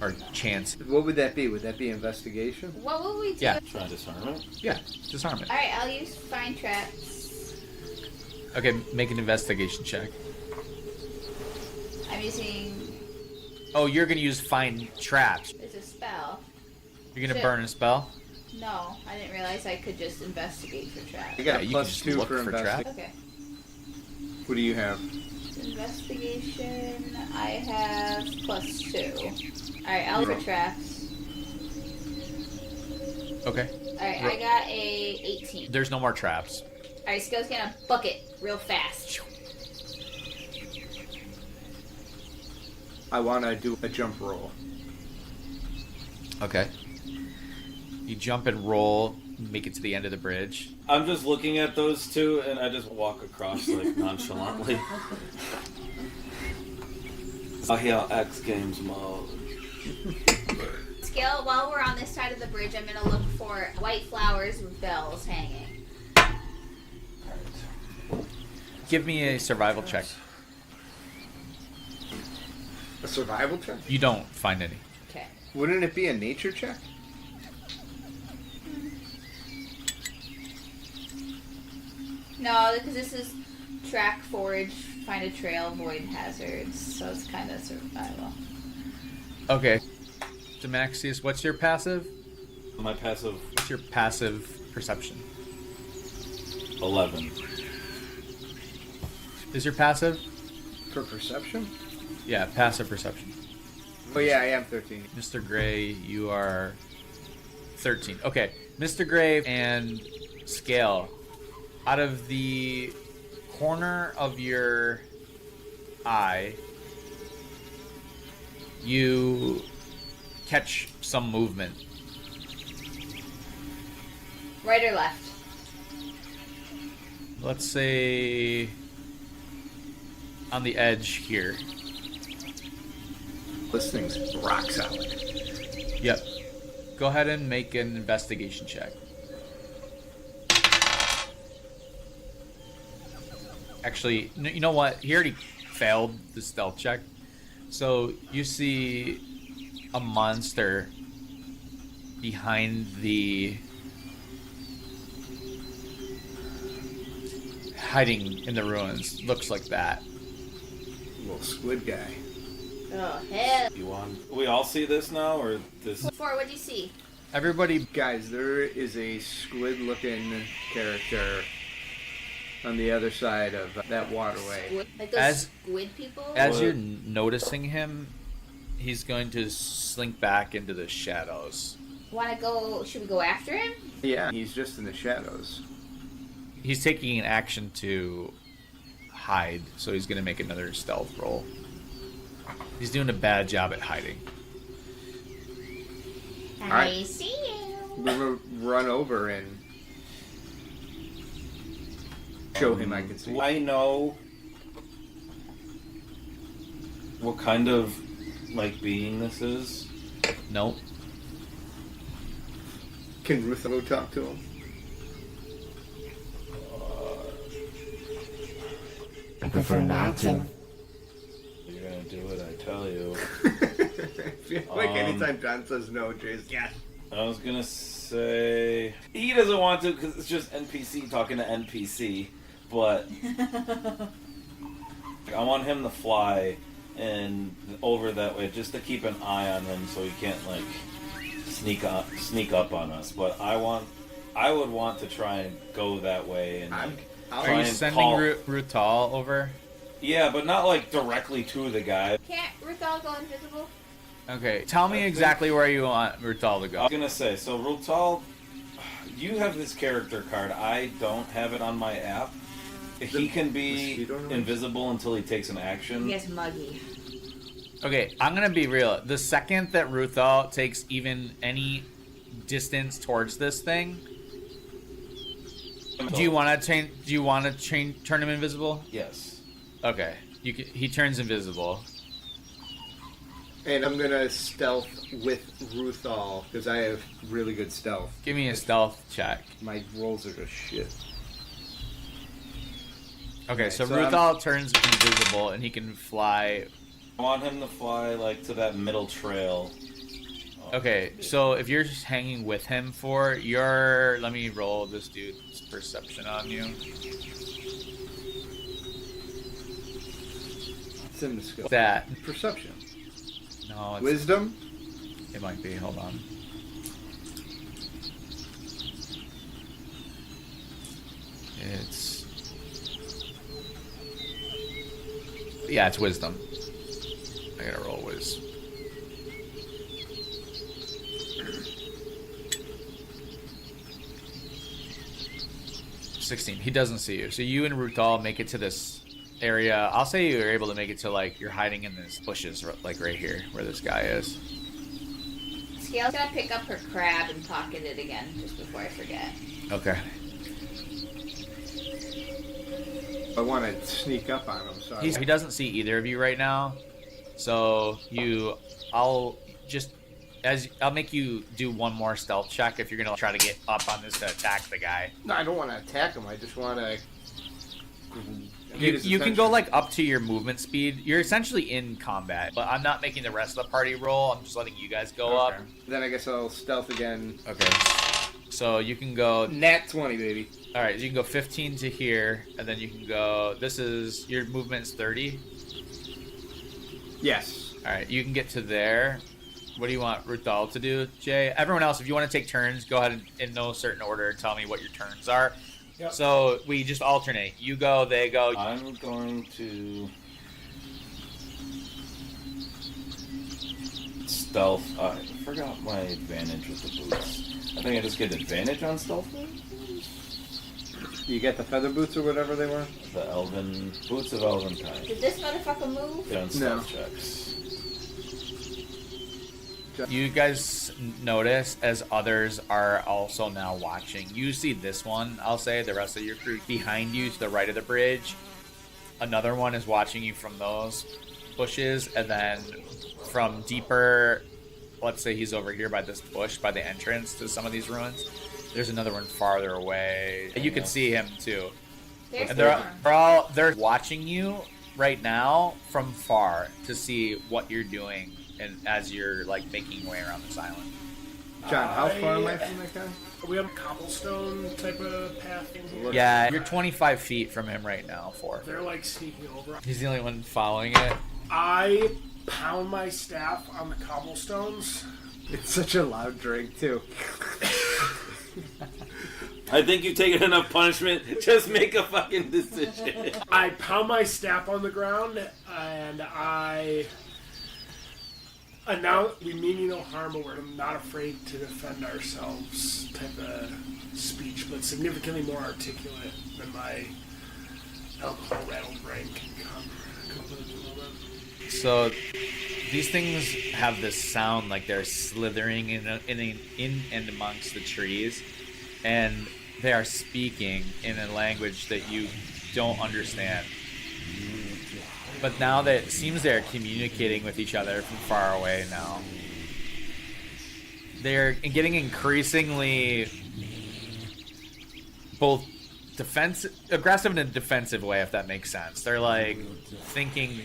Or chance? What would that be? Would that be investigation? What will we do? Yeah. Try and disarm it. Yeah, disarm it. Alright, I'll use find traps. Okay, make an investigation check. I'm using. Oh, you're gonna use find traps. It's a spell. You're gonna Shit. burn a spell? No, I didn't realize I could just investigate for traps. You got Yeah, a you can plus just 2 look for for investigation. traps. Okay. What do you have? Investigation, I have plus 2. Alright, I'll look for traps. Okay. Alright, I got a 18. There's no more traps. Alright, Skill's gonna book it real fast. I want to do a jump roll. Okay. You jump and roll, make it to the end of the bridge. I'm just looking at those two, and I just walk across like nonchalantly. I hear X Games mode. Skill, while we're on this side of the bridge, I'm gonna look for white flowers with bells hanging. Give me a survival check. A survival check? You don't find any. Okay. Wouldn't it be a nature check? No, because this is track, forage, find a trail, avoid hazards, so it's kind of survival. Okay. Demaxius, what's your passive? My passive What's your passive perception? 11. Is your passive? For perception? Yeah, passive perception. Oh yeah, I am 13. Mr. Gray, you are 13. Okay, Mr. Gray and Scale, out of the corner of your eye, you catch some movement. Right or left? Let's say on the edge here. This thing's rock solid. Yep. Go ahead and make an investigation check. Actually, you know what? He already failed the stealth check. So you see a monster behind the... hiding in the ruins. Looks like that. Little squid guy. Oh, hell. You want? We all see this now, or this? Four, what'd you see? Everybody... Guys, there is a squid-looking character on the other side of that waterway. Squid? Like those As- squid people? As What? you're noticing him, he's going to slink back into the shadows. Wanna go, should we go after him? Yeah, he's just in the shadows. He's taking an action to hide, so he's going to make another stealth roll. He's doing a bad job at hiding. I Alright. see you. We're gonna run over and show him I can see. Do I know what kind of like being this is? Nope. Can Ruthalo talk to him? I prefer not to. You're gonna do it, I tell you. I feel like anytime John says no, Jay's yes. I was gonna say he doesn't want to because it's just NPC talking to NPC, but I want him to fly and over that way just to keep an eye on him so he can't like sneak up on us. But I would want to try and go that way and like. Are you sending Rutal over? Yeah, but not like directly to the guy. Can't Ruthal go invisible? Okay, tell me exactly where you want Rutal to I go. was gonna say, so Rutal, you have this character card. I don't have it on my app. He can be invisible until he takes an action. He has Muggy. Okay, I'm gonna be real. The second that Ruthal takes even any distance towards this thing, do you want to change? Do you want to turn him invisible? Yes. Okay, he turns invisible. And I'm gonna stealth with Ruthal because I have really good stealth. Give me a stealth check. My rolls are just shit. Okay, so Ruthal turns invisible and he can fly. I want him to fly like to that middle trail. Okay, so if you're just hanging with him for your, let me roll this dude's perception on you. It's in the skill. That. Perception. No, it's, Wisdom? it might be. Hold on. It's. Yeah, it's wisdom. I gotta roll whiz. He doesn't see you. So you and Rutal make it to this area. I'll say you're able to make it to like you're hiding in these bushes, like right here where this guy is. Scale's gonna pick up her crab and pocket it again just before I forget. Okay. I want to sneak up on him, so He doesn't see either of you right now. So I'll make you do one more stealth check if you're gonna try to get up on this to attack the guy. No, I don't want to attack him. I just want to. You can go like up to your movement speed. You're essentially in combat, but I'm not making the rest of the party roll. I'm just letting you guys go up. Then I guess I'll stealth again. Okay. So you can go Nat 20, baby. All right, so you can go 15 to here, and then you can go. This is your movement's 30. Yes. All right, you can get to there. What do you want Ruthal to do, Jay? Everyone else, if you want to take turns, go ahead and in no certain order tell me what your turns are. Yep. So we just alternate. You go, they go. I'm going to stealth. I forgot my advantage with the boots. I think I just get advantage on stealth. You get the feather boots or whatever they were? The elven boots of elven kind. Did this motherfucker move? Yeah, on stealth checks. You guys notice as others are also now watching. You see this one, I'll say, the rest of your crew behind you to the right of the bridge. Another one is watching you from those bushes, and then from deeper, let's say he's over here by this bush, by the entrance to some of these ruins. There's another one farther away. You can see him too. There's And more. they're watching you right now from far to see what you're doing, and as you're like making your way around this island. John, how far am I from that guy? We have a cobblestone type of path in here. Yeah, you're 25 feet from him right now. They're like sneaking over. He's the only one following it. I pound my staff on the cobblestones. It's such a loud drink, too. I think you've taken enough punishment. Just make a fucking decision. I pound my staff on the ground, and I announce we mean you no harm, but we're not afraid to defend ourselves type of speech, but significantly more articulate than my alcohol-rattled brain can come at the moment. So these things have this sound like they're slithering in and amongst the trees, and they are speaking in a language that you don't understand. But now that it seems they're communicating with each other from far away now. They're getting increasingly both aggressive in a defensive way, if that makes sense. They're like thinking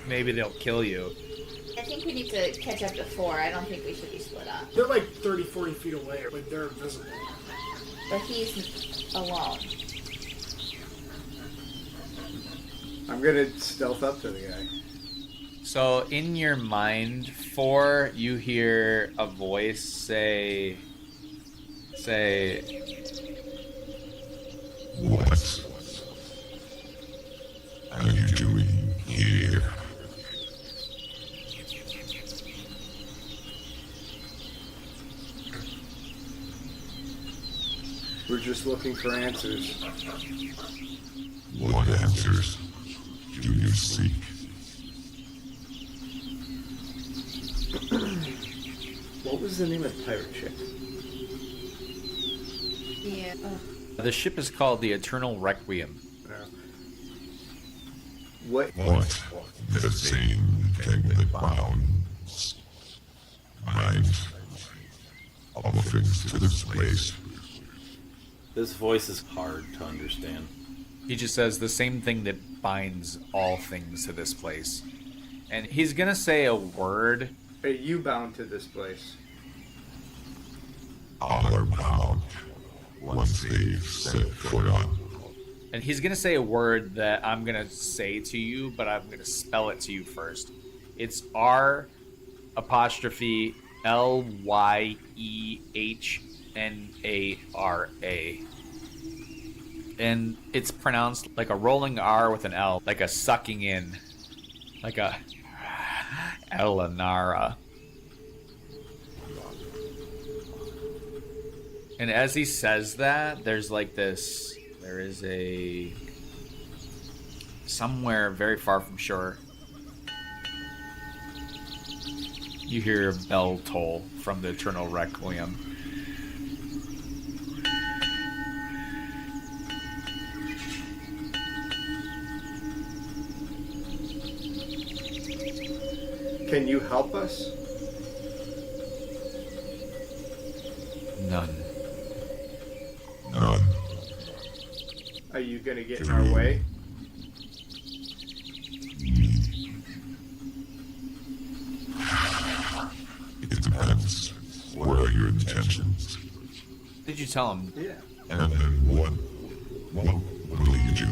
maybe they'll kill you. I think we need to catch up to 4. I don't think we should be split up. They're like 30, 40 feet away. Like, they're invisible. But he's alone. I'm gonna stealth up to the guy. So in your mind, 4, you hear a voice say, What are you doing here? We're just looking for answers. What answers do you seek? What was the name of the pirate ship? Yeah. the ship is called the Eternal Requiem. What? The same thing that bounds mind all things to this place. This voice is hard to understand. He just says the same thing that binds all things to this place. And he's gonna say a word. Are you bound to this place? All are bound once they've set foot on. And he's gonna say a word that I'm gonna say to you, but I'm gonna spell it to you first. It's R apostrophe LYEHNARA. And it's pronounced like a rolling R with an L, like a sucking in, like a Elanara. And as he says that, there's like this, there is a, somewhere very far from shore, you hear a bell toll from the Eternal Requiem. Can you help us? None. None. Are you gonna get in our way? It depends. What are your intentions? Did you tell him? Yeah. And then what will lead you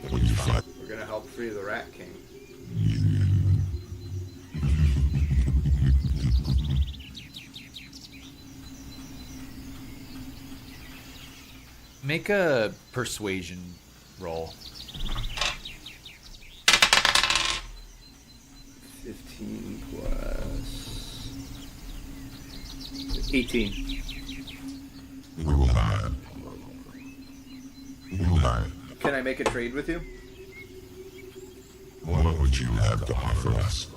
when you fight? We're gonna help free the Rat King. Make a persuasion roll. 15 plus 18. We will not. We will not. Can I make a trade with you? What would you have to offer us?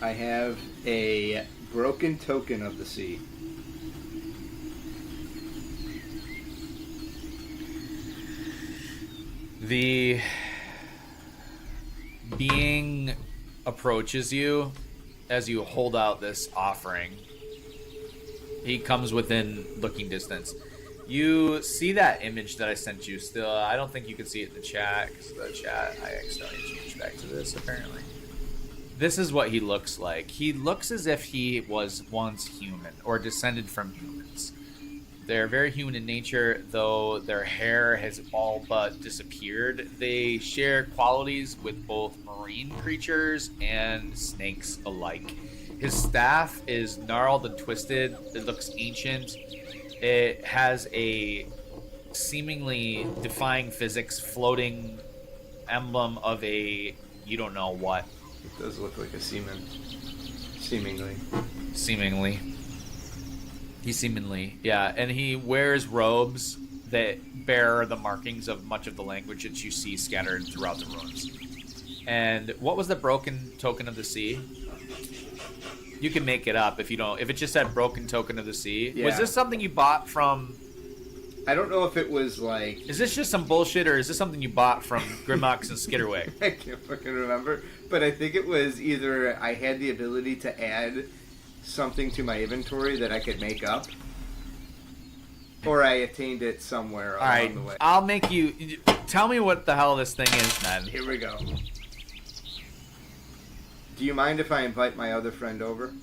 I have a broken token of the sea. The being approaches you as you hold out this offering. He comes within looking distance. You see that image that I sent you still. I don't think you can see it in the chat, because the chat, I accidentally changed back to this, apparently. This is what he looks like. He looks as if he was once human, or descended from humans. They're very human in nature, though their hair has all but disappeared. They share qualities with both marine creatures and snakes alike. His staff is gnarled and twisted. It looks ancient. It has a seemingly defying physics floating emblem of a you don't know what. It does look like a seaman. Seemingly. Yeah, and he wears robes that bear the markings of much of the language that you see scattered throughout the ruins. And what was the broken token of the sea? You can make it up if you don't. If it just said broken token of the sea. Yeah. Was this something you bought from... I don't know if it was like... Is this just some bullshit, or is this something you bought from Grimmox and Skitterway? I can't fucking remember. But I think it was either I had the ability to add something to my inventory that I could make up, Or I attained it somewhere All right, along the way. I'll make you tell me what the hell this thing is, then. Here we go. Do you mind if I invite my other friend over?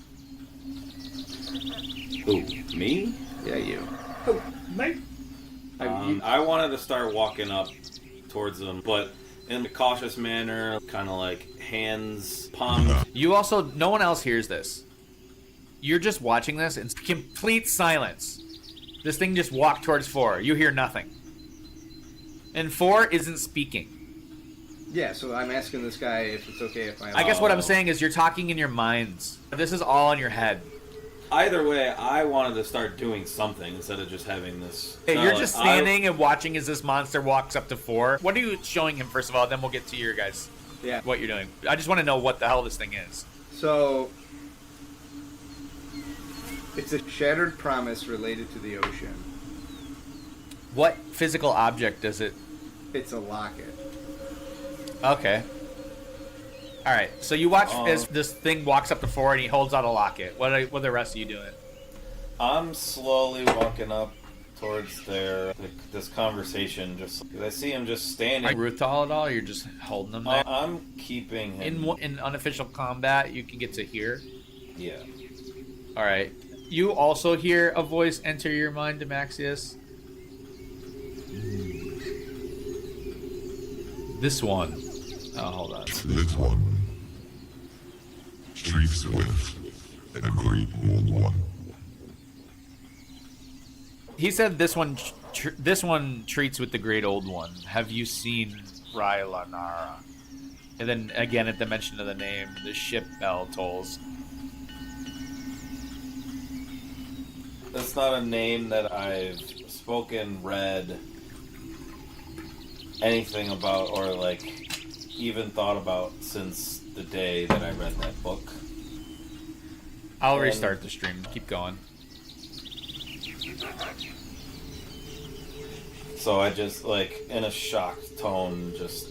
Who? Me? Yeah, you. Mate. I wanted to start walking up towards them, but in a cautious manner, kind of like hands palmed. You also, no one else hears this. You're just watching this in complete silence. This thing just walked towards 4. You hear nothing. And 4 isn't speaking. Yeah, so I'm asking this guy if it's okay if I guess what I'm saying is you're talking in your minds. This is all in your head. Either way, I wanted to start doing something instead of just having this. Hey, you're just standing and watching as this monster walks up to 4. What are you showing him, first of all? Then we'll get to your guys. Yeah. What you're doing. I just want to know what the hell this thing is. So, it's a shattered promise related to the ocean. What physical object does it... It's a locket. Okay. Alright, so you watch as this thing walks up to 4 and he holds out a locket. What are the rest of you doing? I'm slowly walking up towards this conversation. Just 'cause I see him just standing. Are you Ruthal at all, or you're just holding them there? I'm keeping him. In unofficial combat, you can get to here. Yeah. Alright. You also hear a voice enter your mind, Demaxius. This one. Oh, hold on. This one treats with a great old one. He said this one treats with the great old one. Have you seen Railanara? And then again, at the mention of the name, the ship bell tolls. That's not a name that I've spoken, read, anything about, or like even thought about since the day that I read that book. I'll restart the stream. Keep going. So I just, like, in a shocked tone, just,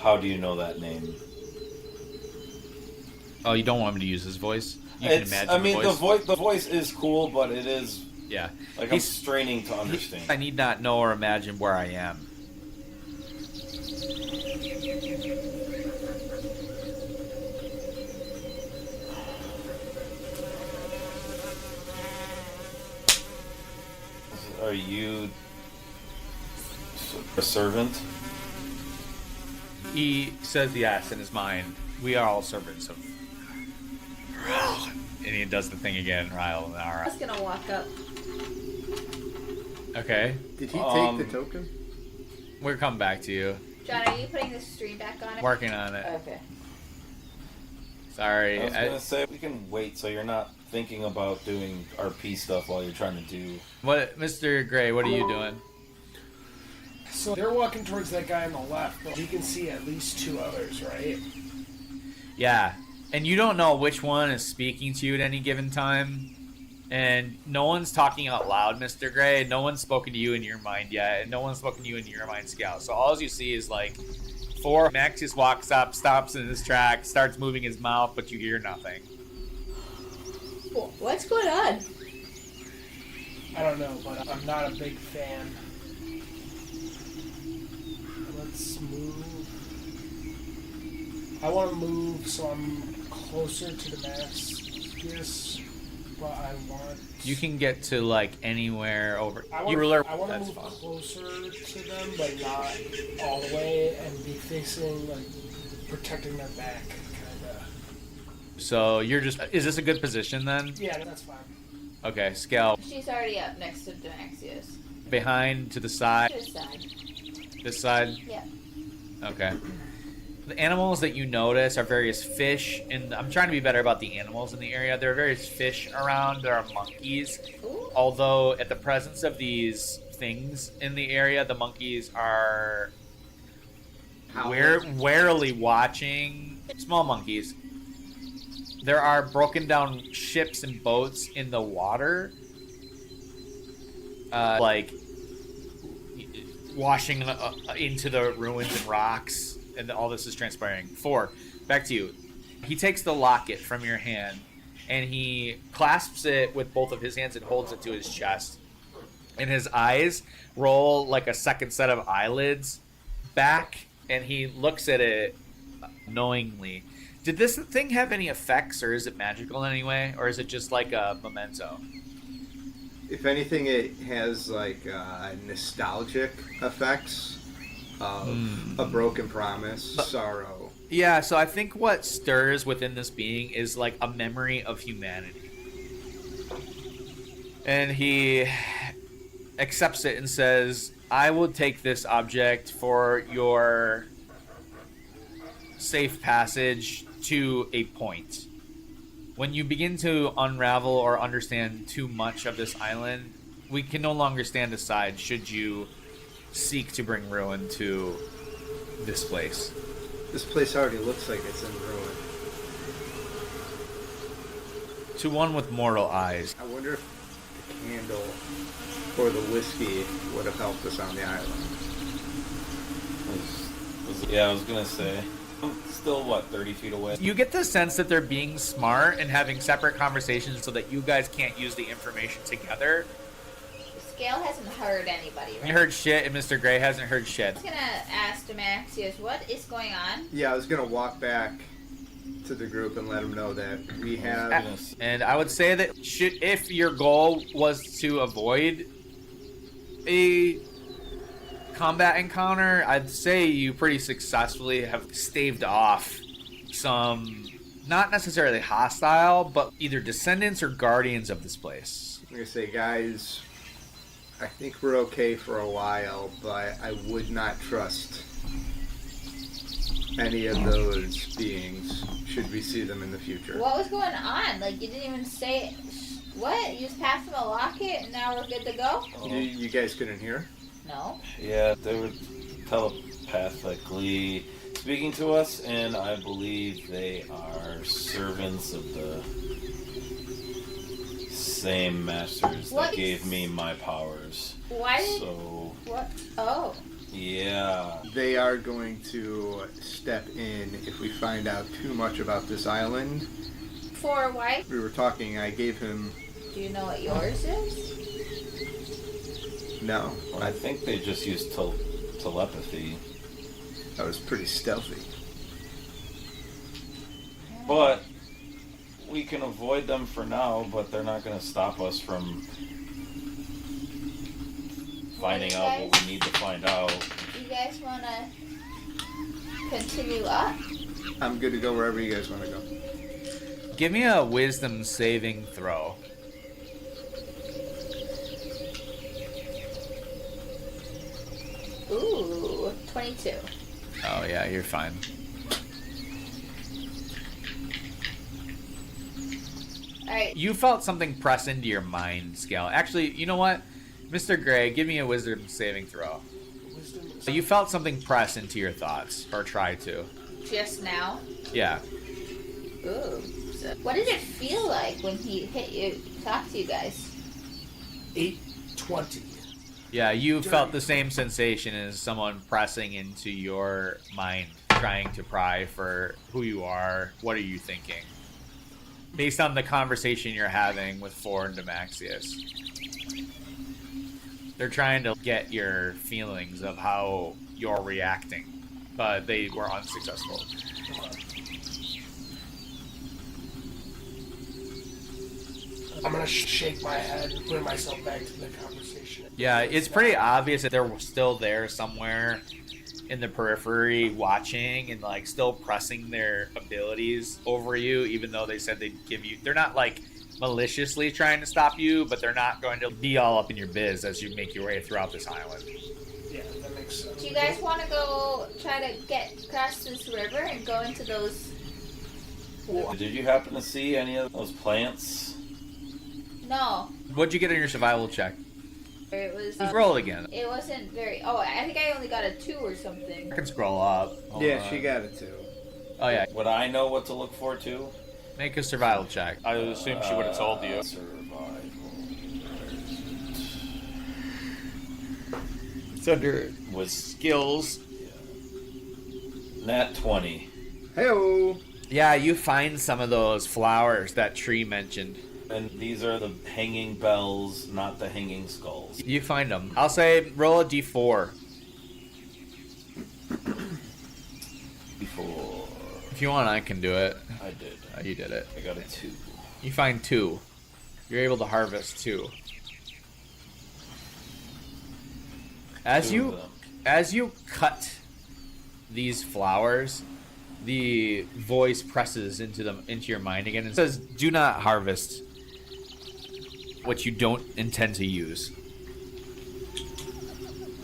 how do you know that name? Oh, you don't want me to use his voice? You can imagine I mean, the voice. the voice is cool, but it is, Yeah. like, I'm straining to understand. I need not know or imagine where I am. Are you a servant? He says yes in his mind. We are all servants of... And he does the thing again, Ryle. I was gonna walk up. Okay. Did he take the token? We're coming back to you. John, are you putting the stream back on it? Working on it. Okay. Sorry. I was gonna say, we can wait so you're not thinking about doing RP stuff while you're trying to do... What, Mr. Gray, what are you doing? So they're walking towards that guy on the left, but you can see at least 2 others, right? Yeah. And you don't know which one is speaking to you at any given time. And no one's talking out loud, Mr. Gray. No one's spoken to you in your mind yet. And no one's spoken to you in your mind, Scout. So all you see is, like, 4, Max just walks up, stops in his track, starts moving his mouth, but you hear nothing. What's going on? I don't know, but I'm not a big fan. Let's move. I want to move so I'm closer to the Maxius, but I want... You can get to, like, anywhere over... I want to move closer to them, but not all the way, and be facing, like, protecting their back, kind of. So you're just... Is this a good position, then? Yeah, that's fine. Okay, Scout. She's already up next to Demaxius. Behind, to the side? To the side. This side? Yeah. Okay. The animals that you notice are various fish, and I'm trying to be better about the animals in the area. There are various fish around. There are monkeys. Ooh. Although, at the presence of these things in the area, the monkeys are warily watching. Small monkeys. There are broken down ships and boats in the water. Like, washing into the ruins and rocks. And all this is transpiring. 4, back to you. He takes the locket from your hand, and he clasps it with both of his hands and holds it to his chest. and his eyes roll like a second set of eyelids back, and he looks at it knowingly. Did this thing have any effects, or is it magical in any way, or is it just like a memento? If anything, it has like nostalgic effects of a broken promise, sorrow. Yeah, so I think what stirs within this being is like a memory of humanity. And he accepts it and says, I will take this object for your safe passage to a point. When you begin to unravel or understand too much of this island, we can no longer stand aside should you seek to bring ruin to this place. This place already looks like it's in ruin. To one with mortal eyes. I wonder if the candle or the whiskey would have helped us on the island. Yeah, I was gonna say. I'm still, 30 feet away? You get the sense that they're being smart and having separate conversations so that you guys can't use the information together. Scale hasn't heard anybody, right? You heard shit, and Mr. Gray hasn't heard I shit. was gonna ask Demaxius, what is going on? Yeah, I was gonna walk back to the group and let them know that we have. And I would say that if your goal was to avoid a combat encounter, I'd say you pretty successfully have staved off some, not necessarily hostile, but either descendants or guardians of this place. I'm gonna say, guys, I think we're okay for a while, but I would not trust any of those beings should we see them in the future. What was going on? Like, you didn't even say... What? You just passed him a locket and now we're good to go? You guys couldn't hear? No. Yeah, they were telepathically speaking to us, and I believe they are servants of the same masters that gave me my powers. Why did... So... What? Oh. Yeah. They are going to step in if we find out too much about this island. For why? We were talking, I gave him... Do you know what yours is? No. I think they just used telepathy. That was pretty stealthy. But we can avoid them for now, but they're not going to stop us from finding out what we need to find out. You guys want to continue up? I'm good to go wherever you guys want to go. Give me a wisdom saving throw. Ooh, 22. Oh yeah, you're fine. Alright. You felt something press into your mind, Scale. Actually, you know what? Mr. Gray, give me a wisdom saving throw. You felt something press into your thoughts, or try to. Just now? Yeah. Ooh. So what did it feel like when he hit you, talked to you guys? 8:20. Yeah, you felt the same sensation as someone pressing into your mind, trying to pry for who you are, what are you thinking, based on the conversation you're having with Ford and Demaxius. They're trying to get your feelings of how you're reacting, but they were unsuccessful. I'm gonna shake my head and bring myself back to the conversation. Yeah, it's pretty obvious that they're still there somewhere in the periphery watching and like still pressing their abilities over you, even though they said they'd give you, they're not like maliciously trying to stop you, but they're not going to be all up in your biz as you make your way throughout this island. Yeah, that makes sense. Do you guys want to go try to get across this river and go into those... Did you happen to see any of those plants? No. What'd you get in your survival check? It was... Roll again. It wasn't very... Oh, I think I only got a 2 or something. I can scroll up. Hold Yeah, on. she got it too. Oh yeah. Would I know what to look for too? Make a survival check. I would assume she would have told you. Survival. It's under Was skills. Nat 20. Hey-o! Yeah, you find some of those flowers that Tree mentioned. And these are the hanging bells, not the hanging skulls. You find them. I'll say roll a d4. Before If you want, I can do it. I did. You did it. I got a 2. You find 2. You're able to harvest 2. As Two of you them. as you cut these flowers, the voice presses into your mind again and says, "Do not harvest what you don't intend to use."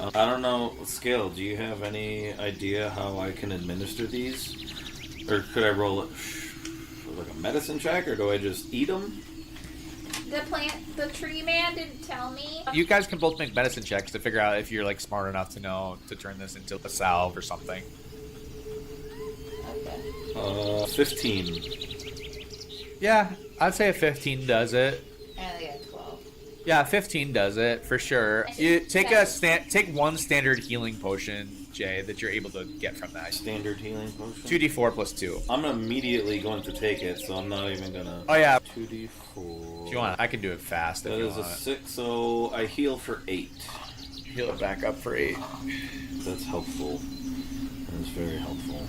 I don't know, Scale, do you have any idea how I can administer these? Or could I roll it like a medicine check, or do I just eat them? The tree man didn't tell me. You guys can both make medicine checks to figure out if you're like smart enough to know to turn this into a salve or something. Okay. 15. Yeah, I'd say a 15 does it. And I got 12. Yeah, 15 does it for sure. You take take one standard healing potion, Jay, that you're able to get from that. Standard healing potion? 2d4 plus 2. I'm immediately going to take it, so I'm not even gonna. Oh yeah. 2d4. If you want, I can do it fast. That if you is a want. 6, so I heal for 8. Heal it back up for 8. That's helpful. That's very helpful.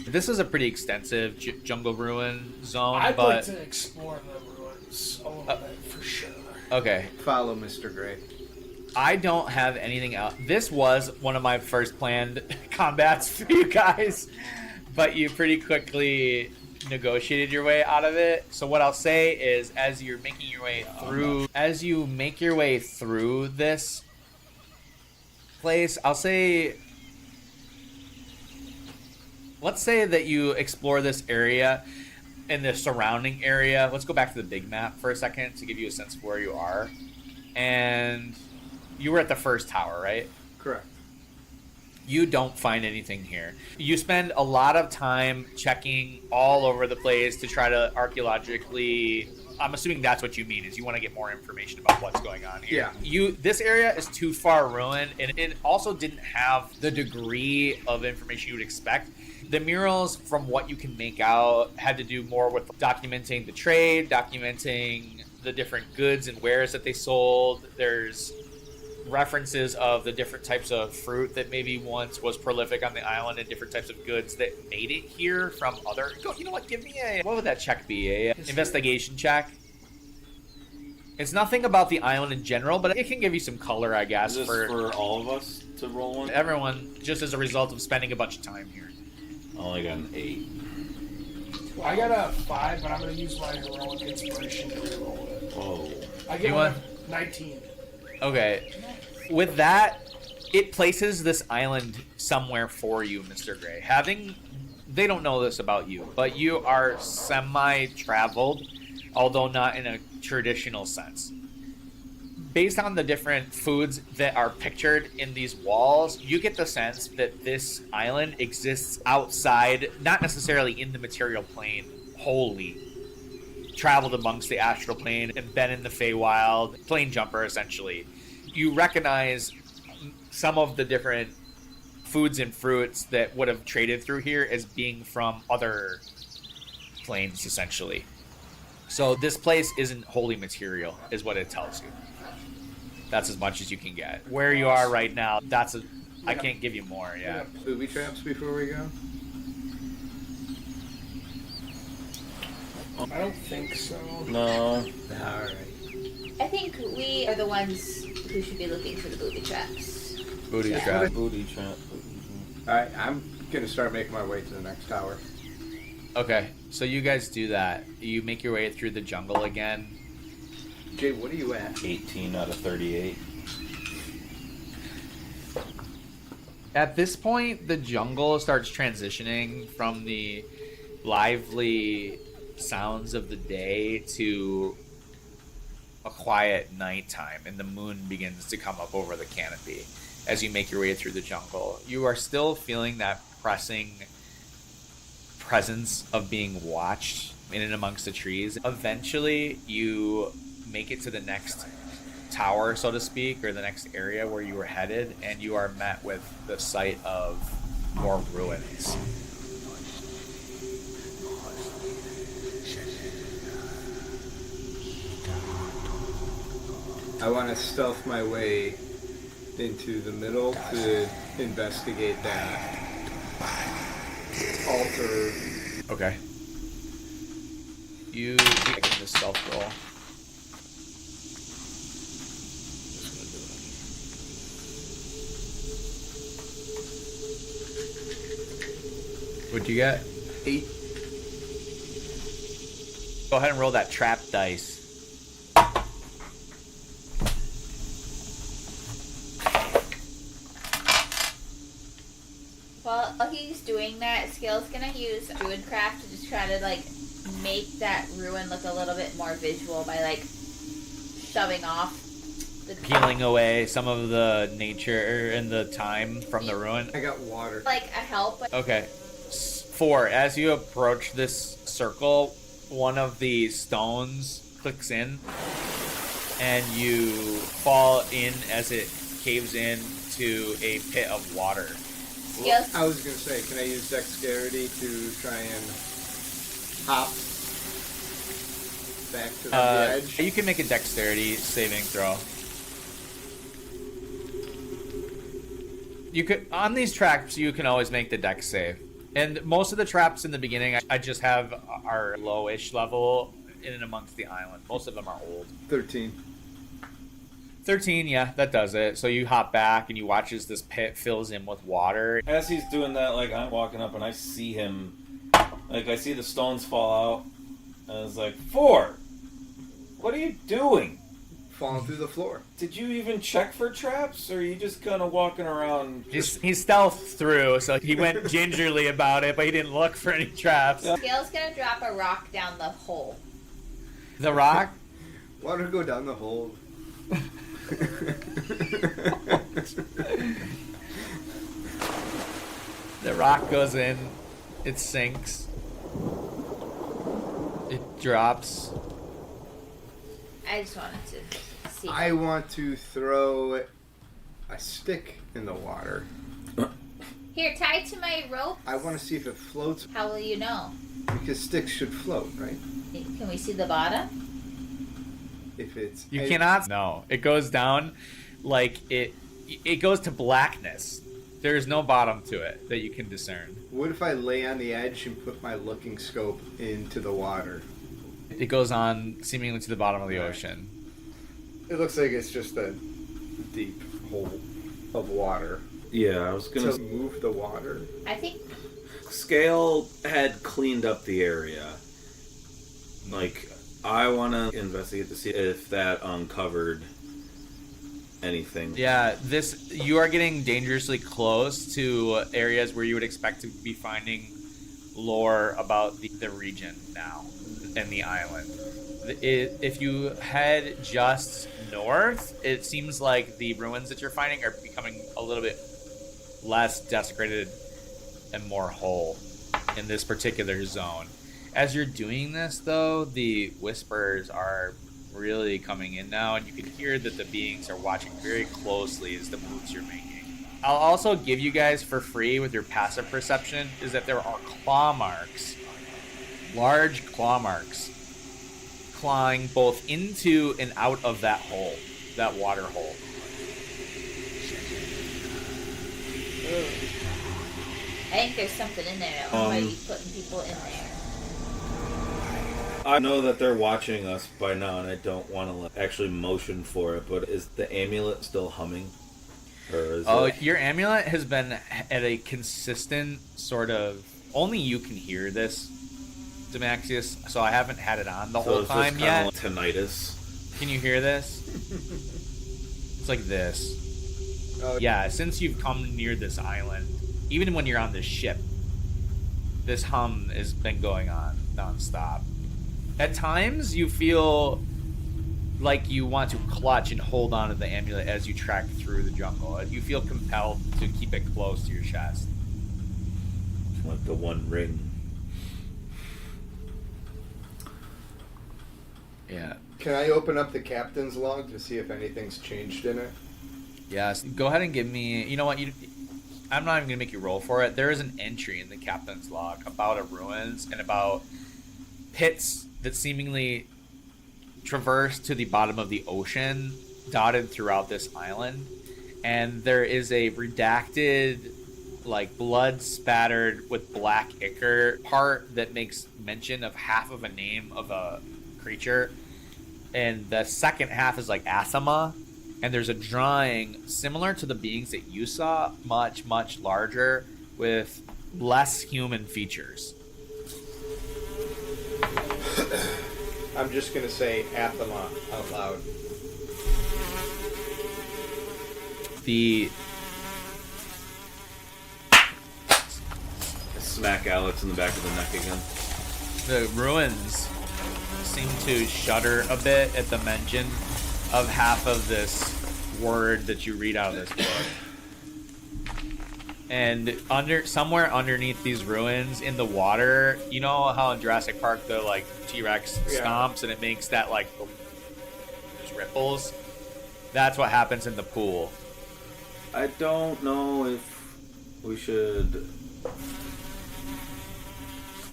This is a pretty extensive jungle ruin zone, I'd but like to explore the ruins a little bit for sure. okay. Follow Mr. Gray. I don't have anything else. This was one of my first planned combats for you guys, but you pretty quickly negotiated your way out of it. So what I'll say is, as you're making your way through, this place, I'll say, let's say that you explore this area and the surrounding area. Let's go back to the big map for a second to give you a sense of where you are. And you were at the first tower, right? Correct. You don't find anything here. You spend a lot of time checking all over the place to try to archaeologically. I'm assuming that's what you mean, is you want to get more information about what's going on here. Yeah. This area is too far ruined, and it also didn't have the degree of information you would expect. The murals, from what you can make out, had to do more with documenting the trade, documenting the different goods and wares that they sold. There's references of the different types of fruit that maybe once was prolific on the island, and different types of goods that made it here from other. You know what? Give me what would that check be? A investigation check. It's nothing about the island in general, but it can give you some color, I guess. Is this for all of us to roll one? Everyone, just as a result of spending a bunch of time here. I only got an 8. Well, I got a 5, but I'm going to use my heroic inspiration to reroll it. Whoa. I get You a want- 19. Okay. With that, it places this island somewhere for you, Mr. Gray. They don't know this about you, but you are semi-traveled, although not in a traditional sense. Based on the different foods that are pictured in these walls, you get the sense that this island exists outside, not necessarily in the material plane wholly. Traveled amongst the astral plane and been in the Feywild, plane jumper essentially. You recognize some of the different foods and fruits that would have traded through here as being from other planes essentially. So this place isn't wholly material, is what it tells you. That's as much as you can get. Where you are right now, I can't give you more, yeah. Booby traps before we go? I don't think so. No. Alright. I think we are the ones who should be looking for the booby traps. Booty That's trap. what Booty trap. Alright, I'm gonna start making my way to the next tower. Okay, so you guys do that. You make your way through the jungle again. Jay, what are you at? 18 out of 38. At this point, the jungle starts transitioning from the lively sounds of the day to a quiet nighttime, and the moon begins to come up over the canopy as you make your way through the jungle. You are still feeling that pressing presence of being watched in and amongst the trees. Eventually, you make it to the next tower, so to speak, or the next area where you were headed, and you are met with the sight of more ruins. I want to stealth my way into the middle to investigate that altar. Okay. You making the stealth roll. What'd you get? 8. Go ahead and roll that trap dice. While he's doing that, Scale's gonna use Druidcraft to just try to like make that ruin look a little bit more visual by like shoving off the Peeling away some of the nature and the time from the ruin. I got water. like a help. Okay. 4. As you approach this circle, one of the stones clicks in, and you fall in as it caves in to a pit of water. Scales. I was going to say, can I use dexterity to try and hop back to the edge? You can make a dexterity saving throw. You could on these traps. You can always make the dex save, and most of the traps in the beginning, I just have are lowish level in and amongst the island. Most of them are old. 13. 13, yeah, that does it. So you hop back and you watch as this pit fills in with water. As he's doing that, like, I'm walking up and I see him. Like, I see the stones fall out. And I was like, 4! What are you doing? Falling through the floor. Did you even check for traps? Or are you just kind of walking around? He's stealthed through, so he went gingerly about it, but he didn't look for any traps. Scale's gonna drop a rock down the hole. The rock? Water go down the hole. The rock goes in, it sinks, it drops. I just wanted to see. I want to throw a stick in the water. Here, tie it to my rope. I want to see if it floats, How will you know? because sticks should float, right? Can we see the bottom? If it's... You cannot. No, it goes down like it goes to blackness. There's no bottom to it that you can discern. What if I lay on the edge and put my looking scope into the water? It goes on seemingly to the bottom of the ocean. It looks like it's just a deep hole of water. Yeah, I was gonna To move the water. I think Scale had cleaned up the area. Like, I want to investigate to see if that uncovered anything. Yeah, you are getting dangerously close to areas where you would expect to be finding lore about the region now and the island. If you head just north, it seems like the ruins that you're finding are becoming a little bit less desecrated and more whole in this particular zone. As you're doing this, though, the whispers are really coming in now, and you can hear that the beings are watching very closely as the moves you're making. I'll also give you guys for free with your passive perception is that there are claw marks, large claw marks, clawing both into and out of that hole, that water hole. I think there's something in there that might be putting people in there. I know that they're watching us by now, and I don't want to actually motion for it, but is the amulet still humming? Or is it... Your amulet has been at a consistent sort of... Only you can hear this, Demaxius, so I haven't had it on the whole time yet. Like tinnitus. Can you hear this? It's like this. Yeah, since you've come near this island, even when you're on this ship, this hum has been going on nonstop. At times, you feel like you want to clutch and hold on to the amulet as you track through the jungle. You feel compelled to keep it close to your chest. Like the One Ring. Yeah. Can I open up the captain's log to see if anything's changed in it? Yes. Go ahead and give me... You know what? I'm not even going to make you roll for it. There is an entry in the captain's log about a ruins and about pits that seemingly traverse to the bottom of the ocean dotted throughout this island, and there is a redacted, like blood spattered with black ichor part that makes mention of half of a name of a creature, and the second half is like Athama, and there's a drawing similar to the beings that you saw, much larger with less human features. I'm just gonna say Athama out loud. The Smack Alex in the back of the neck again. the ruins seem to shudder a bit at the mention of half of this word that you read out of this book. And somewhere underneath these ruins in the water, you know how in Jurassic Park the like T-Rex stomps and it makes that like there's ripples? That's what happens in the pool. I don't know if we should.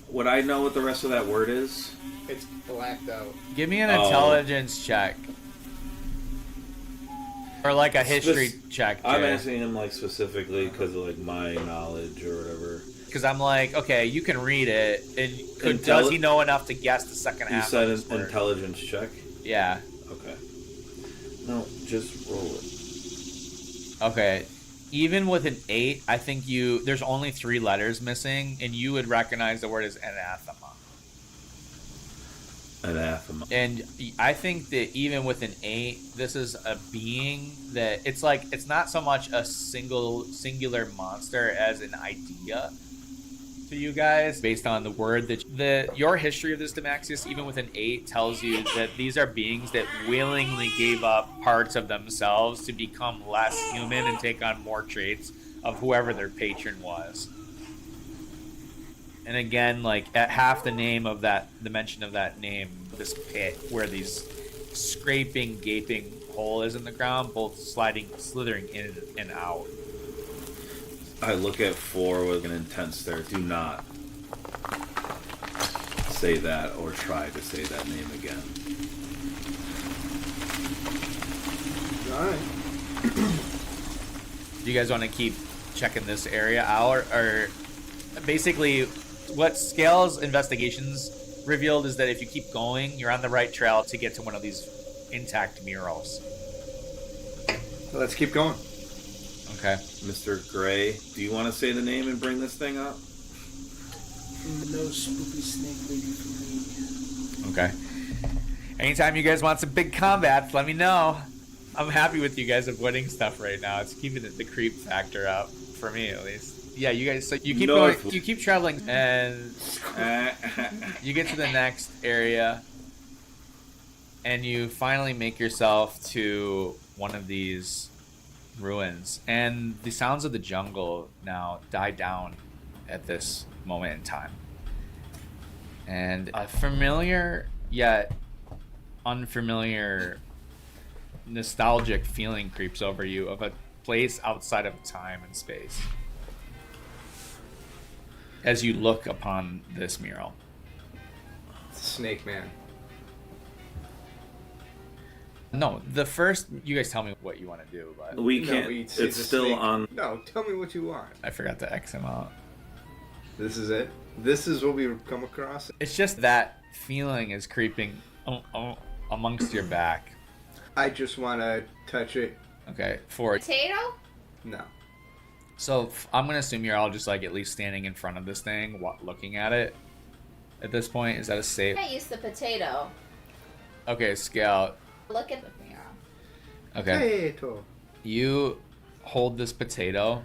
Would I know what the rest of that word is? It's blacked out. Give me an intelligence check. Or like a history check. I'm Jay. asking him like specifically because of like my knowledge or whatever. Because I'm like, okay, you can read it, and does he know enough to guess the second half? You said of this an word? intelligence check? Yeah. Okay. No, just roll it. Okay. Even with an 8, I think there's only 3 letters missing, and you would recognize the word as anathema. Anathema. And I think that even with an 8, this is a being that it's like it's not so much a singular monster as an idea to you guys based on the word that your history of this Demaxius, even with an 8, tells you that these are beings that willingly gave up parts of themselves to become less human and take on more traits of whoever their patron was. And again, like at half the name of the mention of that name, this pit where these scraping, gaping hole is in the ground, both slithering in and out. I look at 4 with an intense stare. Do not say that or try to say that name again. Alright. Do you guys want to keep checking this area out? Or basically, what Scale's investigations revealed is that if you keep going, you're on the right trail to get to one of these intact murals. Let's keep going. Okay. Mr. Gray, do you want to say the name and bring this thing up? No spooky snake lady for me. Okay. Anytime you guys want some big combats, let me know. I'm happy with you guys avoiding stuff right now. It's keeping the creep factor up for me, at least. Yeah, you guys. So you keep going. You keep traveling, and you get to the next area, and you finally make yourself to one of these ruins. And the sounds of the jungle now die down at this moment in time, and a familiar yet unfamiliar nostalgic feeling creeps over you of a place outside of time and space as you look upon this mural. Snake Man. No, the first, you guys tell me what you want to do, but We can't. It's still on. No, tell me what you want. I forgot to X him out. This is it. This is what we've come across. It's just that feeling is creeping amongst your back. I just want to touch it. Okay, for Potato? No. So I'm gonna assume you're all just like at least standing in front of this thing, looking at it. At this point, is that a safe? I use the potato. Okay, Scout. Look at the mural. Okay. Potato. You hold this potato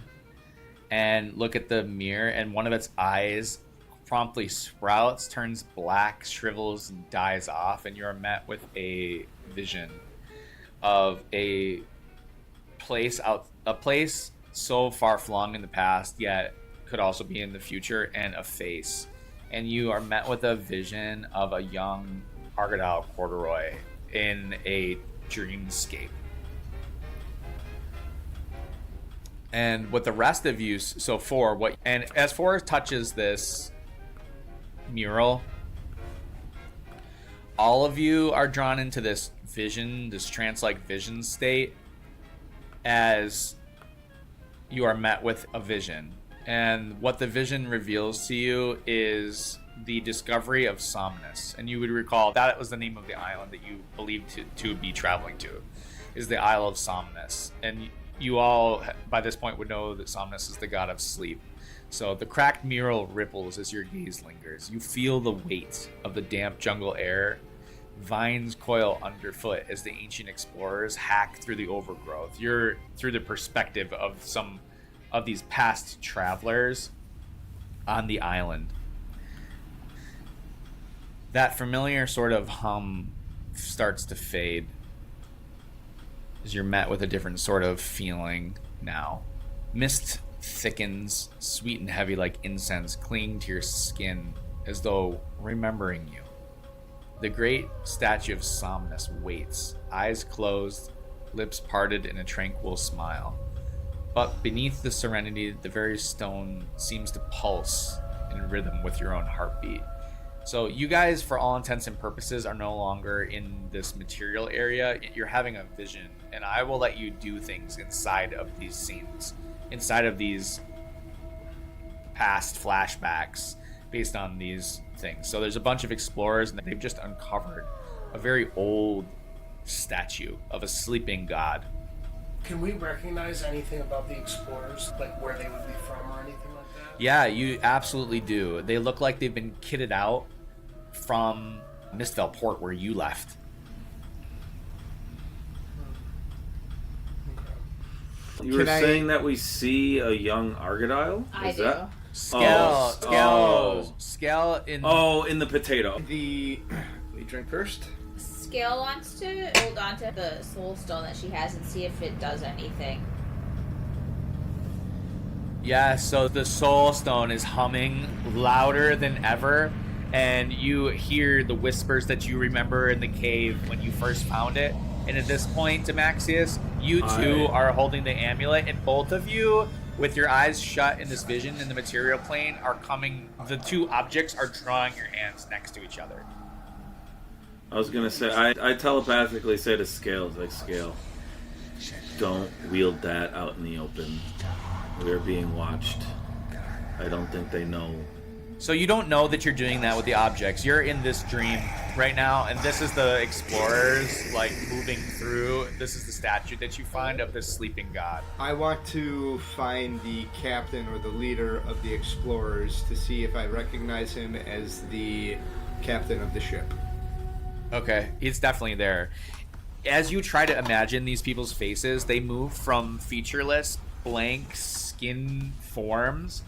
and look at the mirror, and one of its eyes promptly sprouts, turns black, shrivels, and dies off, and you're met with a vision of a place so far flung in the past, yet could also be in the future, and a face. And you are met with a vision of a young Argyle Corduroy in a dreamscape. And with the rest of you, so and as 4 touches this mural, All of you are drawn into this vision, this trance-like vision state, as you are met with a vision. And what the vision reveals to you is the discovery of Somnus. And you would recall that was the name of the island that you believed to be traveling to, is the Isle of Somnus. And you all, by this point, would know that Somnus is the god of sleep. So the cracked mural ripples as your gaze lingers. You feel the weight of the damp jungle air. Vines coil underfoot as the ancient explorers hack through the overgrowth. You're through the perspective of some of these past travelers on the island. That familiar sort of hum starts to fade as you're met with a different sort of feeling now. Mist thickens, sweet and heavy like incense, clinging to your skin as though remembering you. The great statue of Somnus waits, eyes closed, lips parted in a tranquil smile. But beneath the serenity, the very stone seems to pulse in rhythm with your own heartbeat. So you guys, for all intents and purposes, are no longer in this material area. You're having a vision, and I will let you do things inside of these scenes, inside of these past flashbacks based on these things. So there's a bunch of explorers, and they've just uncovered a very old statue of a sleeping god. Can we recognize anything about the explorers, like where they would be from or anything like that? Yeah, you absolutely do. They look like they've been kitted out from Mistvale Port, where you left. You were saying that we see a young Argyle? I Is do. that? Scale in... Oh, in the potato. We drink first. Scale wants to hold on to the soul stone that she has and see if it does anything. Yeah, so the soul stone is humming louder than ever, and you hear the whispers that you remember in the cave when you first found it. And at this point, Demaxius, you two are holding the amulet, and both of you, with your eyes shut in this vision in the material plane, are coming. The two objects are drawing your hands next to each other. I was gonna say, I telepathically say to Scale, like, Scale, don't wield that out in the open. We're being watched. I don't think they know. So you don't know that you're doing that with the objects. You're in this dream right now, and this is the explorers, like, moving through. This is the statue that you find of this sleeping god. I want to find the captain or the leader of the explorers to see if I recognize him as the captain of the ship. Okay, he's definitely there. As you try to imagine these people's faces, they move from featureless, blank skin forms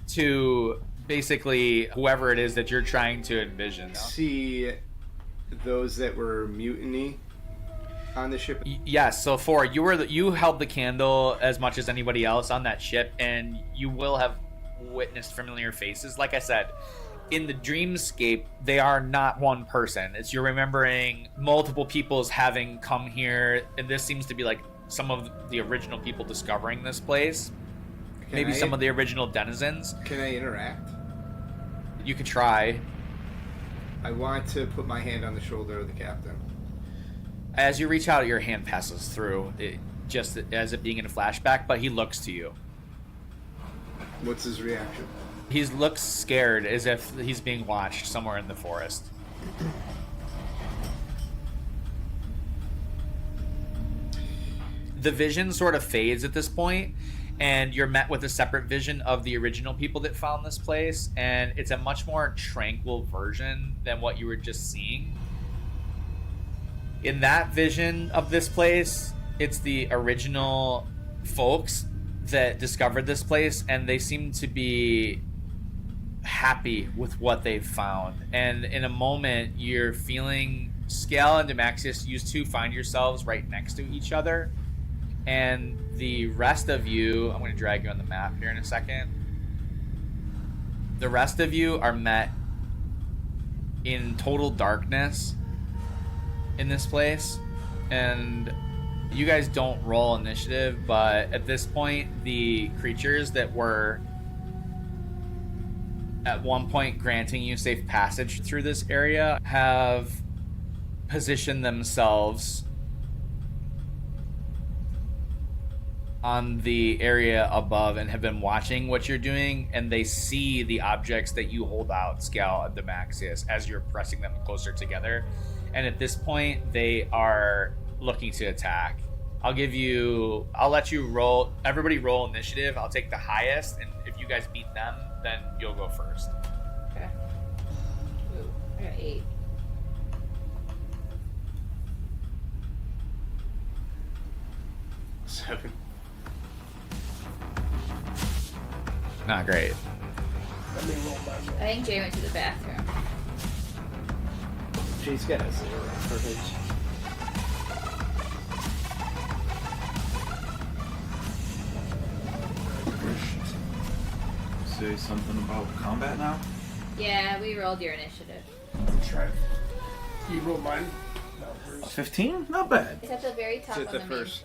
to basically whoever it is that you're trying to envision. See those that were mutiny on the ship? Yes, so for you held the candle as much as anybody else on that ship, and you will have witnessed familiar faces. Like I said, in the dreamscape, they are not one person. It's you're remembering multiple people's having come here, and this seems to be like some of the original people discovering this place. Maybe some of the original denizens. Can I interact? You could try. I want to put my hand on the shoulder of the captain. As you reach out, your hand passes through, just as it being in a flashback, but he looks to you. What's his reaction? He looks scared, as if he's being watched somewhere in the forest. The vision sort of fades at this point, and you're met with a separate vision of the original people that found this place, and it's a much more tranquil version than what you were just seeing. In that vision of this place, it's the original folks that discovered this place, and they seem to be happy with what they've found. And in a moment, you're feeling Scale and Demaxius, you two find yourselves right next to each other, and the rest of you, I'm going to drag you on the map here in a second. The rest of you are met in total darkness in this place, and you guys don't roll initiative, but at this point, the creatures that were at one point granting you safe passage through this area have position themselves on the area above and have been watching what you're doing, and they see the objects that you hold out, Scal and Demaxius, as you're pressing them closer together. And at this point, they are looking to attack. I'll let you roll, everybody roll initiative. I'll take the highest, and if you guys beat them, then you'll go first. Okay. Ooh, I got 8. Seven. Not great. Let me roll my roll. I think Jay went to the bathroom. She's got a 0 for his. Say something about combat now? Yeah, we rolled your initiative. That's right. You rolled mine? No, hers. 15? Not bad. It's at the very top It's on at the the first.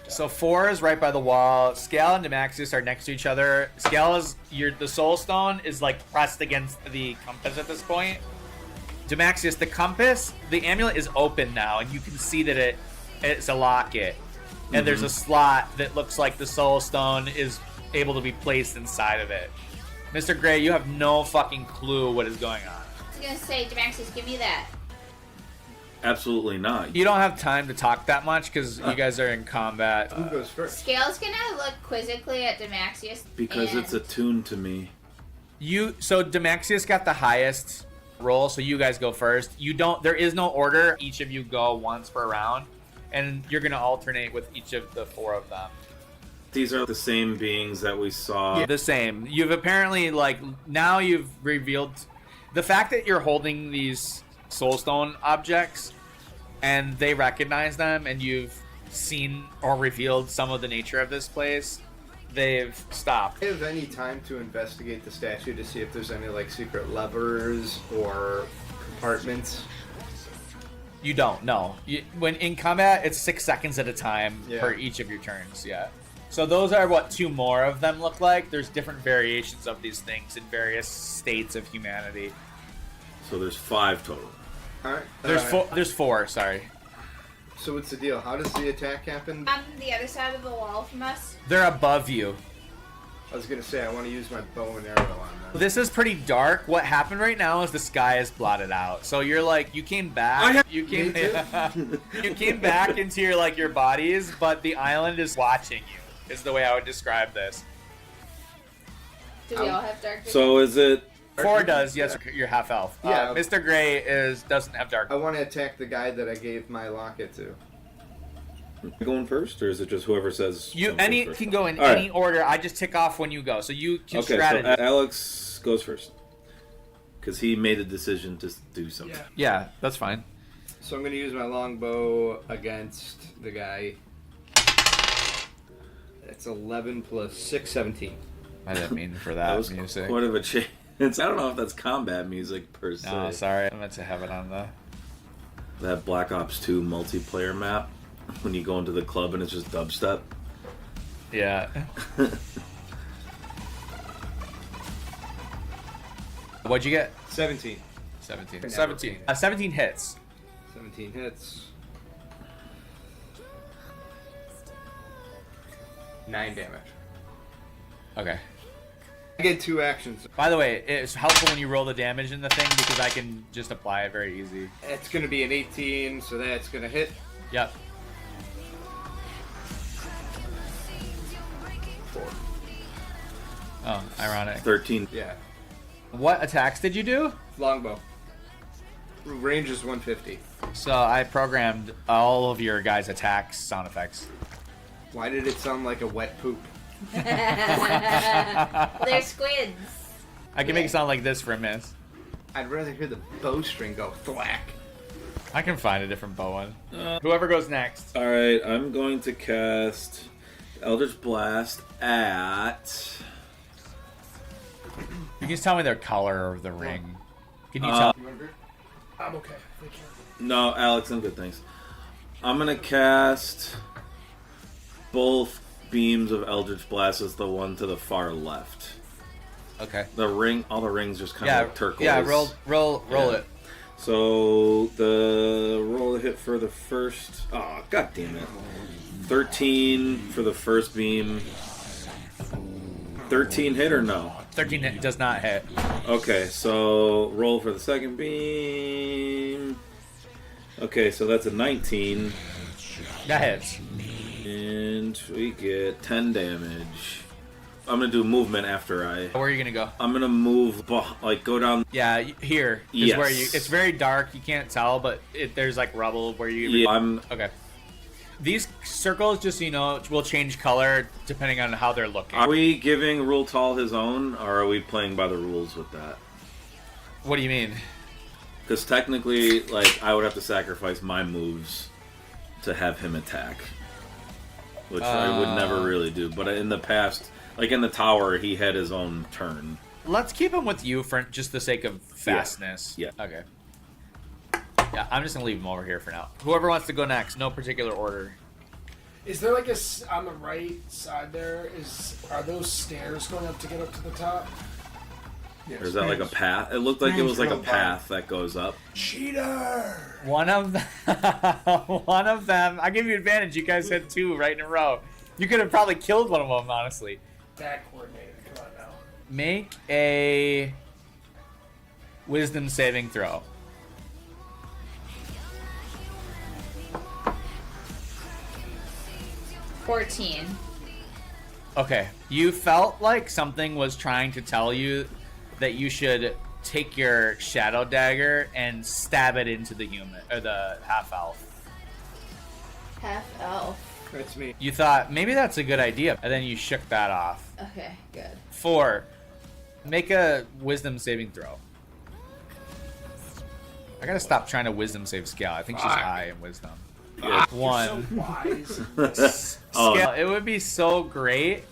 So 4 is right by the wall. Scal and Demaxius are next to each other. Scal is the soul stone is like pressed against the compass at this point. Demaxius, the compass, the amulet is open now, and you can see that it's a locket. And there's a slot that looks like the soul stone is able to be placed inside of it. Mr. Gray, you have no fucking clue what is going on. I was gonna say, Demaxius, give me that. Absolutely not. You don't have time to talk that much because you guys are in combat. Who goes first? Scale's gonna look quizzically at Demaxius. Because and it's attuned to me. So Demaxius got the highest roll, so you guys go first. There is no order. Each of you go once per round, and you're gonna alternate with each of the 4 of them. These are the same beings that we saw. The same. You've apparently now you've revealed the fact that you're holding these soulstone objects, and they recognize them, and you've seen or revealed some of the nature of this place. They've stopped. Do you have any time to investigate the statue to see if there's any secret levers or compartments? You don't. No. When in combat, it's 6 seconds at a time for each of your turns. Yeah. So those are what 2 more of them look like. There's different variations of these things in various states of humanity. So there's 5 total. All right. There's 4. Sorry. So what's the deal? How does the attack happen? on the other side of the wall from us. They're above you. I was gonna say I want to use my bow and arrow on them. This is pretty dark. What happened right now is the sky is blotted out. So you're you came back. You came back into your bodies, but the island is watching you. Is the way I would describe this. Do we all have dark vision? So is it... 4 does, yes, you're half elf. Yeah. Mr. Gray doesn't have dark. I want to attack the guy that I gave my locket to. going first, or is it just whoever says... Any first? can go in All any right. order. I just tick off when you go. So you can Okay, strategy. so Alex goes first. Because he made a decision to do something. Yeah. Yeah, that's fine. So I'm gonna use my longbow against the guy. That's 11 plus 6, 17. I didn't mean for That that was music. quite of a change. I don't know if that's combat music per se. No, sorry. I meant to have it on the... That Black Ops 2 multiplayer map, when you go into the club and it's just dubstep. Yeah. What'd you get? 17. 17. 17 hits. 17 hits. 9 damage. Okay. I get 2 actions. By the way, it's helpful when you roll the damage in the thing because I can just apply it very easy. It's gonna be an 18, so that's gonna hit. Yep. 4. Oh, ironic. 13. Yeah. What attacks did you do? Longbow. Range is 150. So I programmed all of your guys' attacks sound effects. Why did it sound like a wet poop? They're squids. I can make it sound like this for a miss. I'd rather hear the bowstring go thwack. I can find a different bow one. Whoever goes next. Alright, I'm going to cast Eldritch Blast at... You can just tell me their color of the ring. Can you tell? I'm okay. Thank you. No, Alex, I'm good, thanks. I'm going to cast both beams of Eldritch Blast as the one to the far left. Okay. The ring, all the rings just kind of like turquoise. Yeah, roll it. So the roll a hit for the first. Oh, god damn it! 13 for the first beam. 13 hit or no? 13 hit does not hit. Okay, so roll for the second beam. Okay, so that's a 19. That hits. And we get 10 damage. I'm gonna do movement after I. Where are you gonna go? I'm gonna move, like go down. Yeah, here is Yes. where you. It's very dark. You can't tell, but there's like rubble where you. Yeah, I'm. Okay. These circles, just so you know, will change color depending on how they're looking. Are we giving Rule Tall his own, or are we playing by the rules with that? What do you mean? Because technically, like, I would have to sacrifice my moves to have him attack, which I would never really do. But in the past, like in the tower, he had his own turn. Let's keep him with you for just the sake of fastness. Yeah. Okay. Yeah, I'm just gonna leave him over here for now. Whoever wants to go next, no particular order. Is there like on the right side there? Are those stairs going up to get up to the top? Or is that like a path? It looked like it was like a path that goes up. Cheater! One of them. I give you advantage. You guys had 2 right in a row. You could have probably killed one of them, honestly. Bad coordinated. Come on now. Make a wisdom saving throw. $14. Okay. You felt like something was trying to tell you that you should take your shadow dagger and stab it into the human or the half elf. Half elf. That's me. You thought maybe that's a good idea, and then you shook that off. Okay, good. 4. Make a wisdom saving throw. I gotta stop trying to wisdom save Scale. I think she's high in wisdom. Yeah. 1. Wise. Scale, it would be so great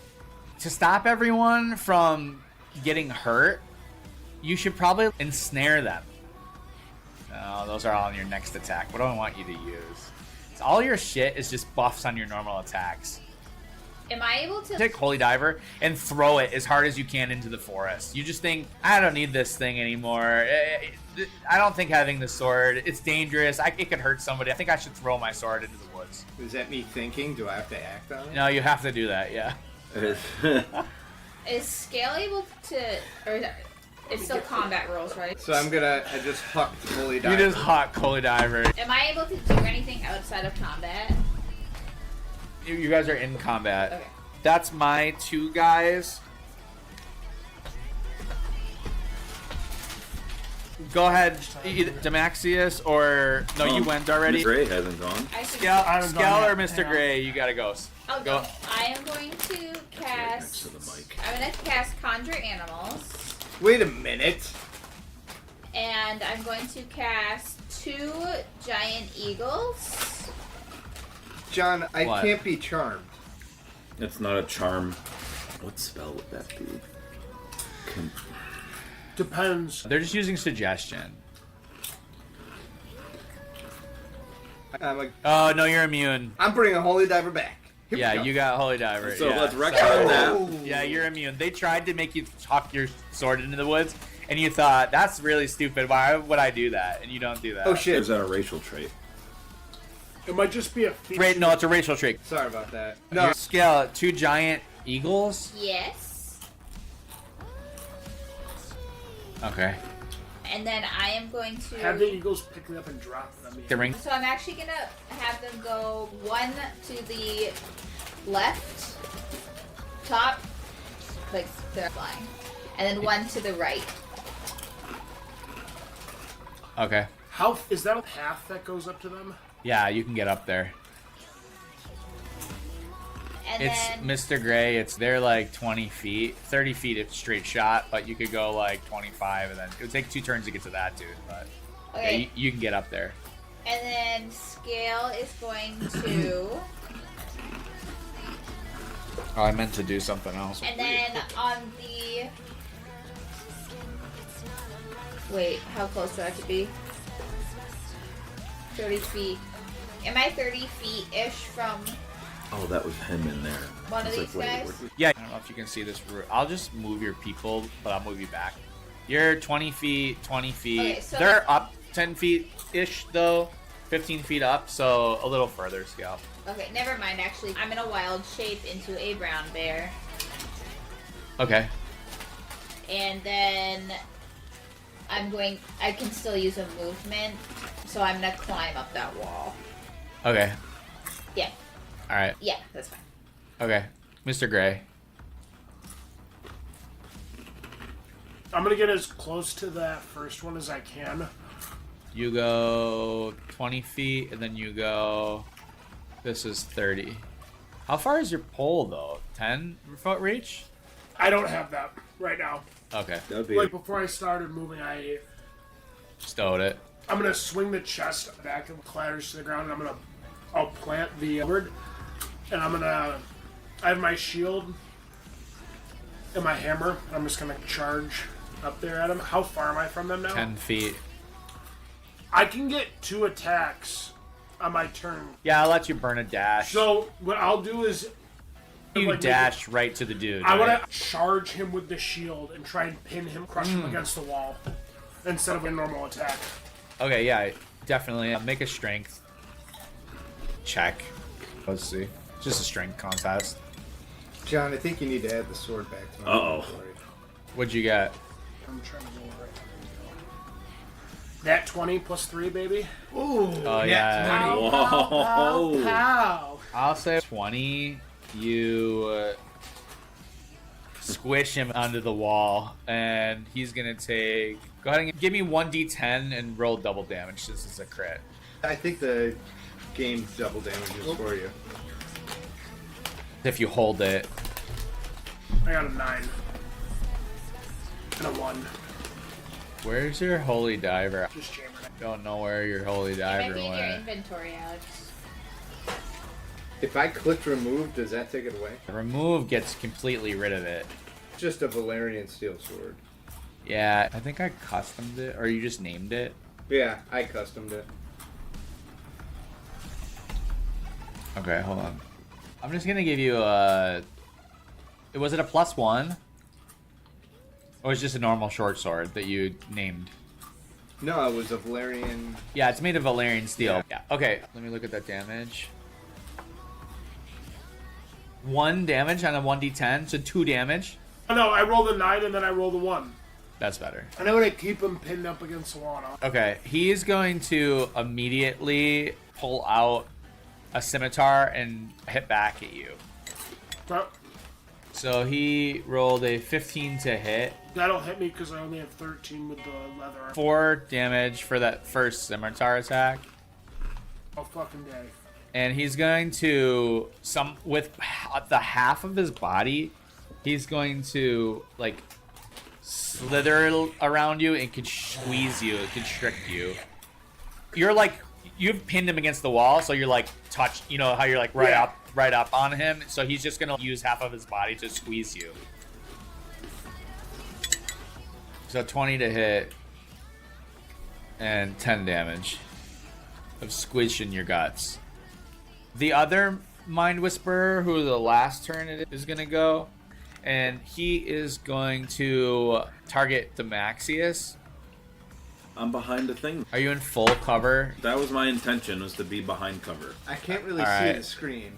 to stop everyone from getting hurt. You should probably ensnare them. No, those are all on your next attack. What do I want you to use? All your shit is just buffs on your normal attacks. Am I able to Take Holy Diver and throw it as hard as you can into the forest. You just think, I don't need this thing anymore. I don't think having the sword, it's dangerous. It could hurt somebody. I think I should throw my sword into the woods. Is that me thinking? Do I have to act on it? No, you have to do that, yeah. is Scale able to or it's still combat rules, right? So I just hucked Holy Diver. You just hot Holy Diver. Am I able to do anything outside of combat? You guys are in combat. Okay. That's my 2 guys. Go ahead, either Demaxius or no, you went already. Gray hasn't gone. I should Scal or Mr. Gray, you gotta go. I'll Go. go. I am going to cast. Next to the mic. I'm gonna cast Conjure Animals, Wait a minute. and I'm going to cast 2 Giant Eagles. John, I What? can't be charmed. It's not a charm. What spell would that be? Depends. They're just using suggestion. Oh no, you're immune. I'm bringing Holy Diver back. Here we Yeah, go. you got Holy Diver. So yeah. let's retcon that. Yeah, you're immune. They tried to make you huck your sword into the woods, and you thought, that's really stupid. Why would I do that? And you don't do that. Oh shit. Is that a racial trait? It might just be a feature. Right, no, it's a racial trait. Sorry about that. No. No. Scale, 2 giant eagles. Yes. Okay. And then I am going to Have the Eagles pick it up and drop them. The ring. So I'm actually gonna have them go 1 to the left, top, like they're flying, and then 1 to the right. Okay. How is that a path that goes up to them? Yeah, you can get up there. And It's then Mr. Gray. They're like 20 feet, 30 feet of straight shot, but you could go like 25, and then it would take 2 turns to get to that dude. But okay, yeah, you can get up there. and then Scale is going to, Oh, I meant to do something else. and then on the. Wait, how close do I have to be? 30 feet. Am I 30 feet-ish from Oh, that was him in there. one of It's these like, wait, guys? Yeah, I don't know if you can see this route. I'll just move your people, but I'll move you back. You're 20 feet, 20 feet. Okay, so They're up 10 feet ish though, 15 feet up, so a little further, Scout. Okay, never mind. Actually, I'm in a wild shape into a brown bear, Okay. and then I can still use a movement, so I'm gonna climb up that wall. Okay. Yeah, All right. yeah, that's fine. Okay. Mr. Gray. I'm gonna get as close to that first one as I can. You go 20 feet, and then you go. This is 30. How far is your pole though? 10 foot reach? I don't have that right now. Okay. That'd be Like before I started moving, Stowed it. I'm gonna swing the chest back and clatters to the ground, and I'll plant the word, and I have my shield and my hammer. I'm just gonna charge up there at him. How far am I from them now? 10 feet. I can get 2 attacks on my turn. Yeah, I'll let you burn a dash. So what I'll do is you like, dash right to the dude. I right? want to charge him with the shield and try and pin him, crush him against the wall, instead of a normal attack. Okay, yeah, definitely. Make a strength check. Let's see. Just a strength contest. John, I think you need to add the sword back to my Uh-oh. inventory. What'd you get? I'm trying to roll right now. That 20 plus 3, baby. Ooh, Oh, yeah. Whoa. Pow! I'll say 20. You squish him under the wall, and he's gonna take. Go ahead and give me 1d10 and roll double damage. This is a crit. I think the game double damages for you. If you hold it. I got a 9. And a 1. Where's your holy diver? Just jamming it. Don't know where your holy It might diver be in your went. inventory, Alex. If I clicked remove, does that take it away? Remove gets completely rid of it. Just a Valerian steel sword. Yeah, I think I customed it, or you just named it. Yeah, I customed it. Okay, hold on. I'm just gonna give you a. Was it a +1? Or was it just a normal short sword that you named? No, it was a Valerian. Yeah, it's made of Valerian steel. Yeah. Okay, let me look at that damage. 1 damage on a 1d10, so 2 damage. Oh, no, I rolled a 9 and then I rolled a 1. That's better. And I'm going to keep him pinned up against the wall now. Okay, he's going to immediately pull out a scimitar and hit back at you. But So he rolled a 15 to hit. that'll hit me because I only have 13 with the leather armor. 4 damage for that first scimitar attack. Oh, fucking day. And he's going to with the half of his body, he's going to like slither around you and squeeze you, constrict you. You're like you've pinned him against the wall, so you're like touched. You know how you're like right up on him. So he's just gonna use half of his body to squeeze you. So 20 to hit and 10 damage of squishing your guts. The other Mind Whisperer, who the last turn it is going to go, and he is going to target Demaxius. I'm behind the thing. Are you in full cover? That was my intention, was to be behind cover. I can't really All see right. the screen.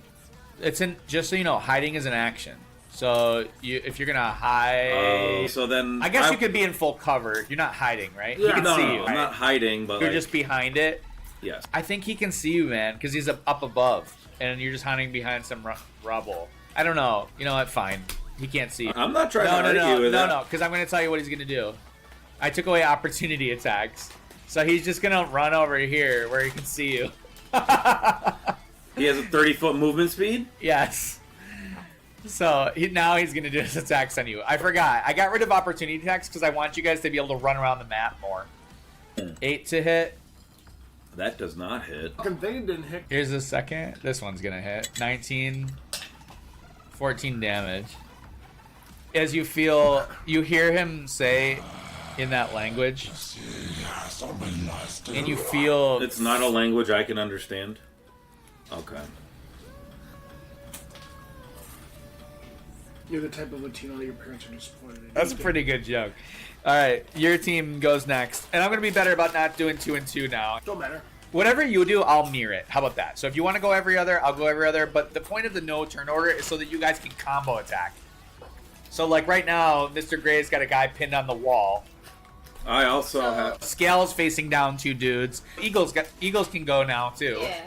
It's in. Just so you know, hiding is an action. So if you're gonna hide, So then I guess you could be in full cover. You're not hiding, right? He Yeah. can No, see no, you. I'm right? not hiding, but You're like, just behind it. yes. I think he can see you, man, because he's up above, and you're just hiding behind some rubble. I don't know. You know what? Fine. He can't see you. I'm not trying to argue no, with that. no, because I'm going to tell you what he's going to do. I took away opportunity attacks, so he's just going to run over here where he can see you. He has a 30-foot movement speed? Yes. So now he's going to do his attacks on you. I forgot. I got rid of opportunity attacks because I want you guys to be able to run around the map more. 8 to hit. That does not hit. Fucking thing didn't hit. Here's the second. This one's gonna hit. 19, 14 damage. As you hear him say in that language, and you feel It's not a language I can understand. Okay. You're the type of Latino that your parents are disappointed in. That's a pretty good joke. All right, your team goes next, and I'm gonna be better about not doing 2 and 2 now. Don't matter. Whatever you do, I'll mirror it. How about that? So if you want to go every other, I'll go every other. But the point of the no turn order is so that you guys can combo attack. So like right now, Mr. Gray's got a guy pinned on the wall. I also have. Scale's facing down 2 dudes. Eagles can go now too. Yeah.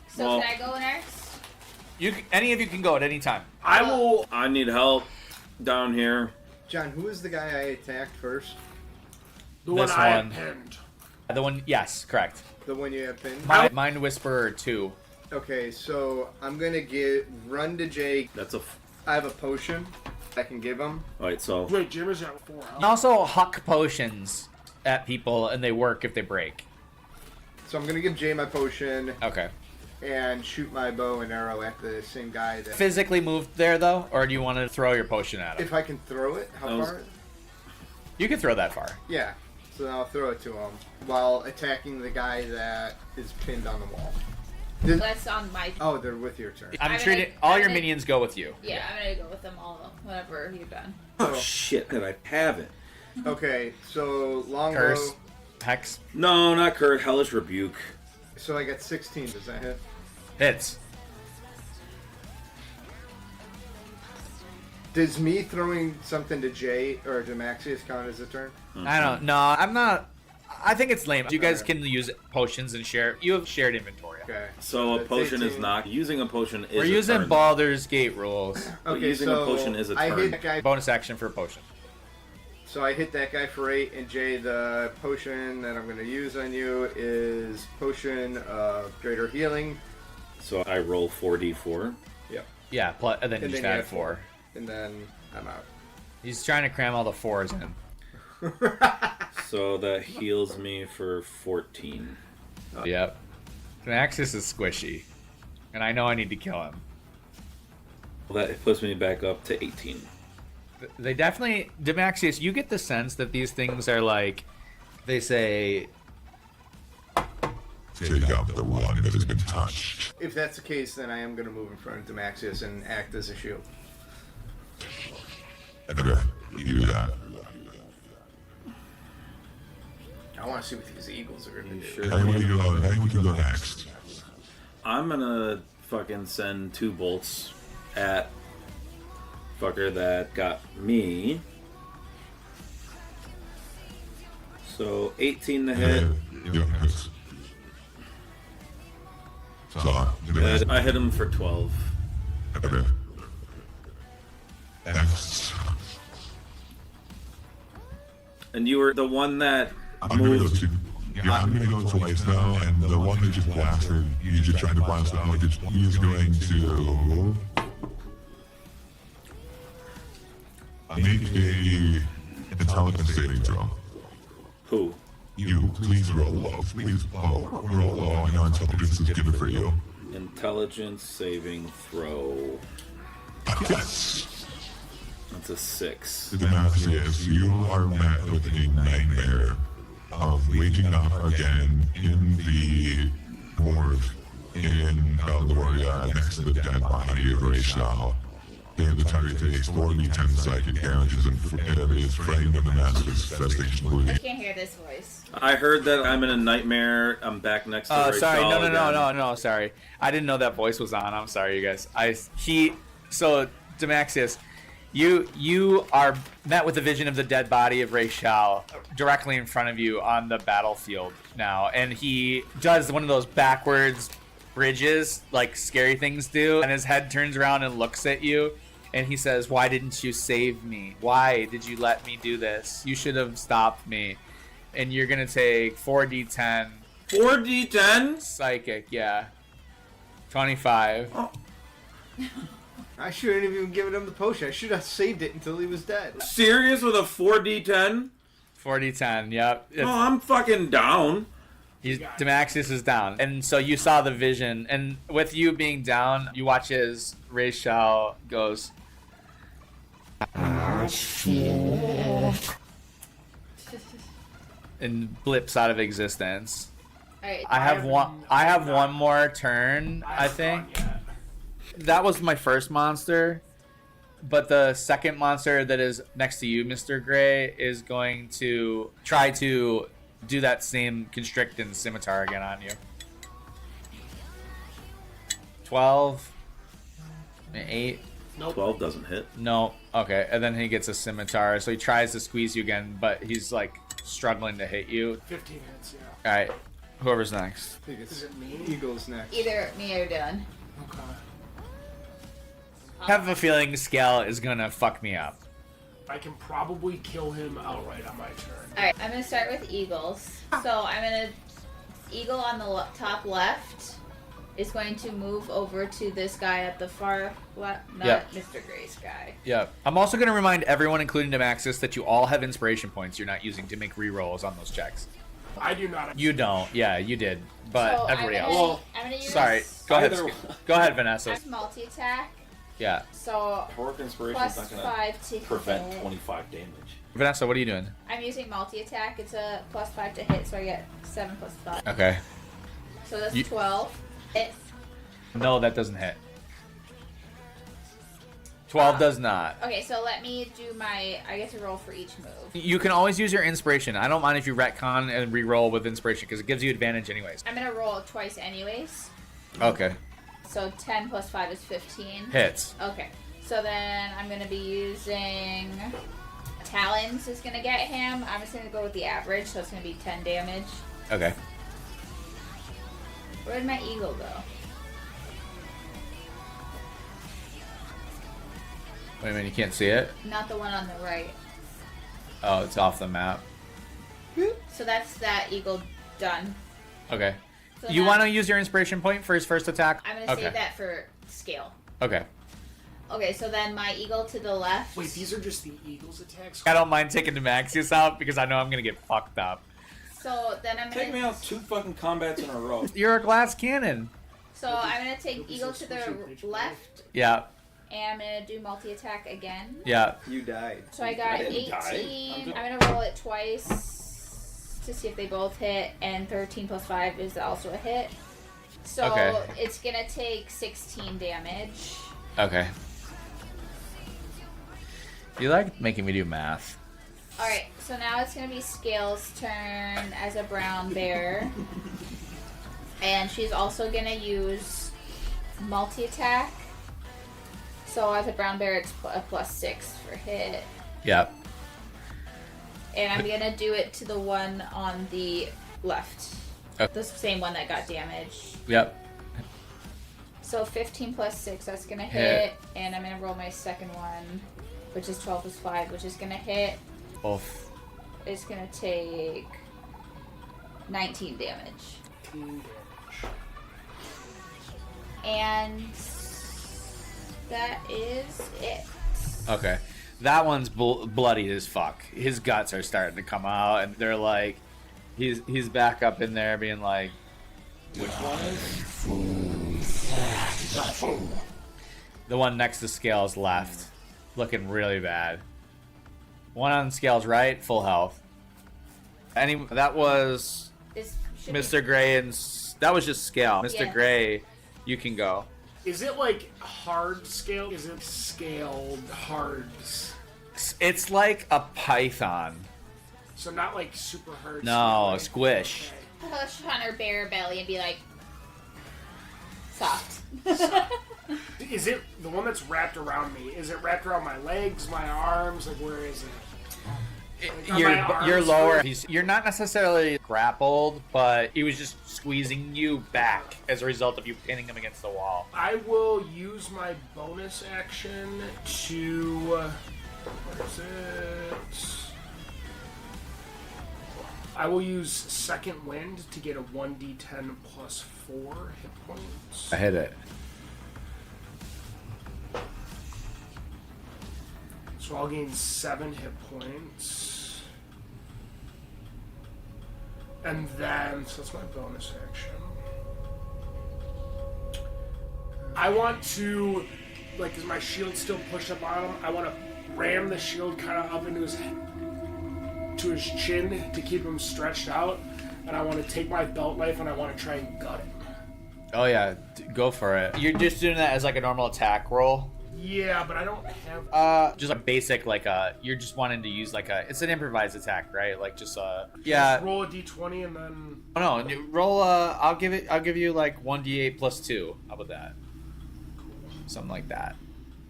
So Well- can I go next? Any of you can go at any time. I need help down here. John, who was the guy I attacked first? The one This I one. had pinned. The one, yes, correct. The one you have pinned? Mind Whisperer 2. Okay, so I'm gonna run to Jake. That's a. I have a potion I can give him. Alright, so. Wait, Jim is at 4 And health. also huck potions at people, and they work if they break. So I'm gonna give Jay my potion Okay. and shoot my bow and arrow at the same guy. That Physically moved there though, or do you want to throw your potion at him? if I can throw it, how I was- far? You can throw that far. Yeah. So then I'll throw it to him while attacking the guy that is pinned on the wall. That's on my. Oh, they're with your turn. I'm I'm treating gonna- all I'm your gonna- minions go with you. Yeah, I'm gonna go with them all whenever you're done. Oh shit, that I have it. Okay, so longbow. Curse, hex, No, not Kurt. Hellish Rebuke. So I got 16. Does that hit? hits. Does me throwing something to Jay or to Maxius count as a turn? I don't. No, I'm not. I think it's lame. You guys Alright. can use potions and share. You have shared inventory. Okay. So a That's potion is 18. not. Using a potion is We're a using turn. Baldur's Gate rules. But Okay, using so a potion is a I turn. hit that guy. Bonus action for a potion. So I hit that guy for 8, and Jay, the potion that I'm going to use on you is potion of greater healing. So I roll 4d4. Yep. Yeah, plus, and then And just then you add add 4. And then I'm out. He's trying to cram all the 4s in. So that heals me for 14. Yep. Axis is squishy, and I know I need to kill him. Well, that puts me back up to 18. They definitely, Demaxius, you get the sense that these things are like, they say, Take out the one that has been touched. If that's the case, then I am going to move in front of Demaxius and act as a shield. Okay, you do that. I want to see what these eagles are going to do. Sure. Hey, we can go next. I'm gonna fucking send 2 bolts at fucker that got me. So 18 to hit. Yeah, hits. So, I hit him for 12. okay. X. And you were the one that I'm gonna go moved. to. Yeah, I'm gonna go twice now, and the one that just blasted, he's just trying to blast out. He's going to make a intelligence saving throw. Who? You, please roll low. Please, roll low. I know intelligence is given for you. Intelligence saving throw. Yes. That's a 6. The math is you are met with a nightmare of waking up again in the morgue in Valdoria next to the dead body of Rachel. And the target takes 4d10 psychic damages and is framed in the massive infestation I bleeding. can't hear this voice. I heard that I'm in a nightmare. I'm back next to Rachel sorry, again. no, sorry. I didn't know that voice was on. I'm sorry, you guys. So, Demaxius, you are met with the vision of the dead body of Rachel directly in front of you on the battlefield now, and he does one of those backwards bridges like scary things do, and his head turns around and looks at you, and he says, "Why didn't you save me? Why did you let me do this? You should have stopped me." And you're gonna take 4d10 4d10? psychic, yeah, 25. I shouldn't have even given him the potion. I should have saved it until he was dead. Serious with a 4d10? 4d10, yep. Oh, I'm fucking down. Demaxius is down. And so you saw the vision, and with you being down, you watch as Rachel goes, Oh, shit. and blips out of existence. Alright. I have one more turn, I think. That was my first monster. But the second monster that is next to you, Mr. Gray, is going to try to do that same constrict and scimitar again on you. 12. 8. Nope. 12 doesn't hit. No. Okay. And then he gets a scimitar. So he tries to squeeze you again, but he's like struggling to hit you. 15 hits, yeah. All right. Whoever's next. I think it's Is it me? Eagle's next. Either me or Dylan. Okay. I have a feeling Scale is gonna fuck me up. I can probably kill him outright on my turn. Alright, I'm gonna start with eagles. So I'm gonna. Eagle on the top left is going to move over to this guy at the far left, not Yep. Mr. Gray's guy. Yeah. I'm also gonna remind everyone, including Demaxis, that you all have inspiration points you're not using to make re-rolls on those checks. I do not. You don't. Yeah, you did. But So everybody I'm else. gonna, Well, I'm gonna use Sorry. Go ahead. Either- Go ahead, Vanessa. multi attack. Yeah. So Heroic Inspiration plus is not going 5 to to prevent hit. 25 damage. Vanessa, what are you doing? I'm using multi attack. It's a plus 5 to hit, so I get 7 plus 5. Okay. So that's You- 12. Hit. No, that doesn't hit. 12 does not. Okay, so let me do my. I get to roll for each move. You can always use your inspiration. I don't mind if you retcon and re-roll with inspiration because it gives you advantage anyways. I'm gonna roll twice anyways. Okay. So 10 plus 5 is 15. Hits. Okay. So then I'm gonna be using Talons is gonna get him. I'm just gonna go with the average, so it's gonna be 10 damage. Okay. Where did my eagle go? Wait a minute, you can't see it? Not the one on the right. Oh, it's off the map. So that's that eagle done. Okay. So You now want to use your inspiration point for his first attack? I'm gonna Okay. save that for scale. Okay. Okay, so then my eagle to the left. Wait, these are just the Eagles attacks? I don't mind taking Demaxius out because I know I'm going to get fucked up. So then I'm Take me gonna. out 2 fucking combats in a row. You're a glass cannon. So I'm gonna take eagle to the left, Yeah. and I'm gonna do multi attack again. Yeah. You died. So I got didn't die. 18. I'm gonna roll it twice to see if they both hit, and 13 plus 5 is also a hit. So Okay. it's gonna take 16 damage. Okay. You like making me do math. Alright, so now it's gonna be Scale's turn as a brown bear. And she's also gonna use multi attack. So as a brown bear, it's a plus 6 for hit. Yeah. And I'm gonna do it to the one on the left. Okay. The same one that got damaged. Yep. So 15 plus 6, that's gonna Hit. hit. And I'm gonna roll my second one, which is 12 plus 5, which is gonna hit. Both. It's gonna take 19 damage. 18 damage. And that is it. Okay. That one's bloody as fuck. His guts are starting to come out, and they're like, he's back up in there being like, Which one is? the one next to Scales left, looking really bad. One on Scales right, full health. That was This should Mr. Gray and that was just Scale. Mr. Yeah. Gray, you can go. Is it like hard scale? Is it scaled hards? It's like a python. So not like super hard. No, scale, squish. push on her bare belly and be like, soft. Okay. Is it the one that's wrapped around me? Is it wrapped around my legs, my arms? Like where is it? Like, are my arms You're lower. free? You're not necessarily grappled, but he was just squeezing you back as a result of you pinning him against the wall. I will use my bonus action to. What is it? I will use Second Wind to get a 1d10 plus 4 hit points. I hit it. So I'll gain 7 hit points. And then, so that's my bonus action. I want to, like, is my shield still pushed up on him? I want to ram the shield kind of up into his chin to keep him stretched out. And I want to take my belt knife and I want to try and gut him. Oh yeah, go for it. You're just doing that as like a normal attack roll. Yeah, but I don't have. Just a basic like you're just wanting to use like it's an improvised attack, right? Like just Just yeah. roll a d20 and then. Oh no, you roll I'll give you like 1d8 plus 2. How about that? Something like that.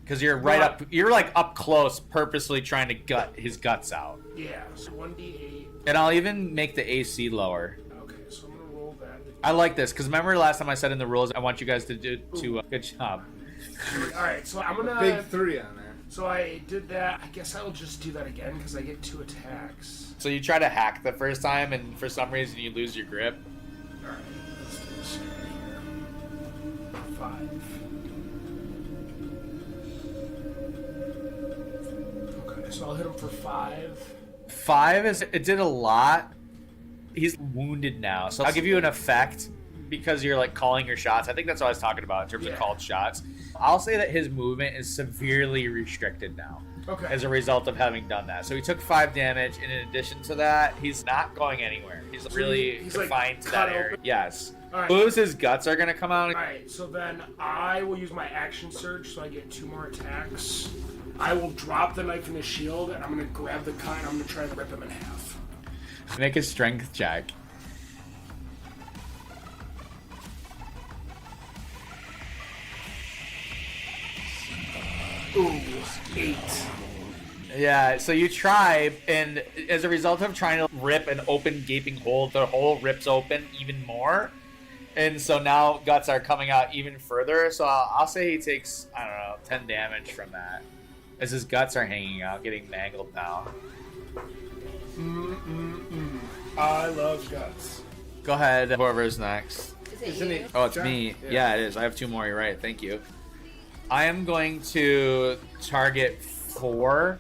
Because you're right up, you're like up close, purposely trying to gut his guts out. Yeah, so 1d8. And I'll even make the AC lower. Okay, so I'm gonna roll that. I like this because remember last time I said in the rules I want you guys to do good job. All right, so I'm gonna. Big 3 on there. So I did that. I guess I'll just do that again because I get 2 attacks. So you try to hack the first time and for some reason you lose your grip. All right, let's do this here. 5. Okay, so I'll hit him for 5. 5 it did a lot. He's wounded now, so I'll give you an effect because you're like calling your shots. I think that's what I was talking about in terms of called shots. I'll say that his movement is severely restricted now. Okay. As a result of having done that. So he took 5 damage, and in addition to that, he's not going anywhere. He's really he's confined like to that cut area. open? Yes. All right. Blue's his guts are gonna come out. Alright, so then I will use my action surge so I get 2 more attacks. I will drop the knife in the shield and I'm gonna grab the cut and I'm gonna try to rip him in half. Make a strength check. Ooh, 8. Yeah, so you try, and as a result of trying to rip an open gaping hole, the hole rips open even more. And so now guts are coming out even further. So I'll say he takes, I don't know, 10 damage from that. As his guts are hanging out, getting mangled now. I love guts. Go ahead, whoever's next. Is it Isn't you? it? Oh, it's me. Yeah, it is. I have 2 more, you're right. Thank you. I am going to target 4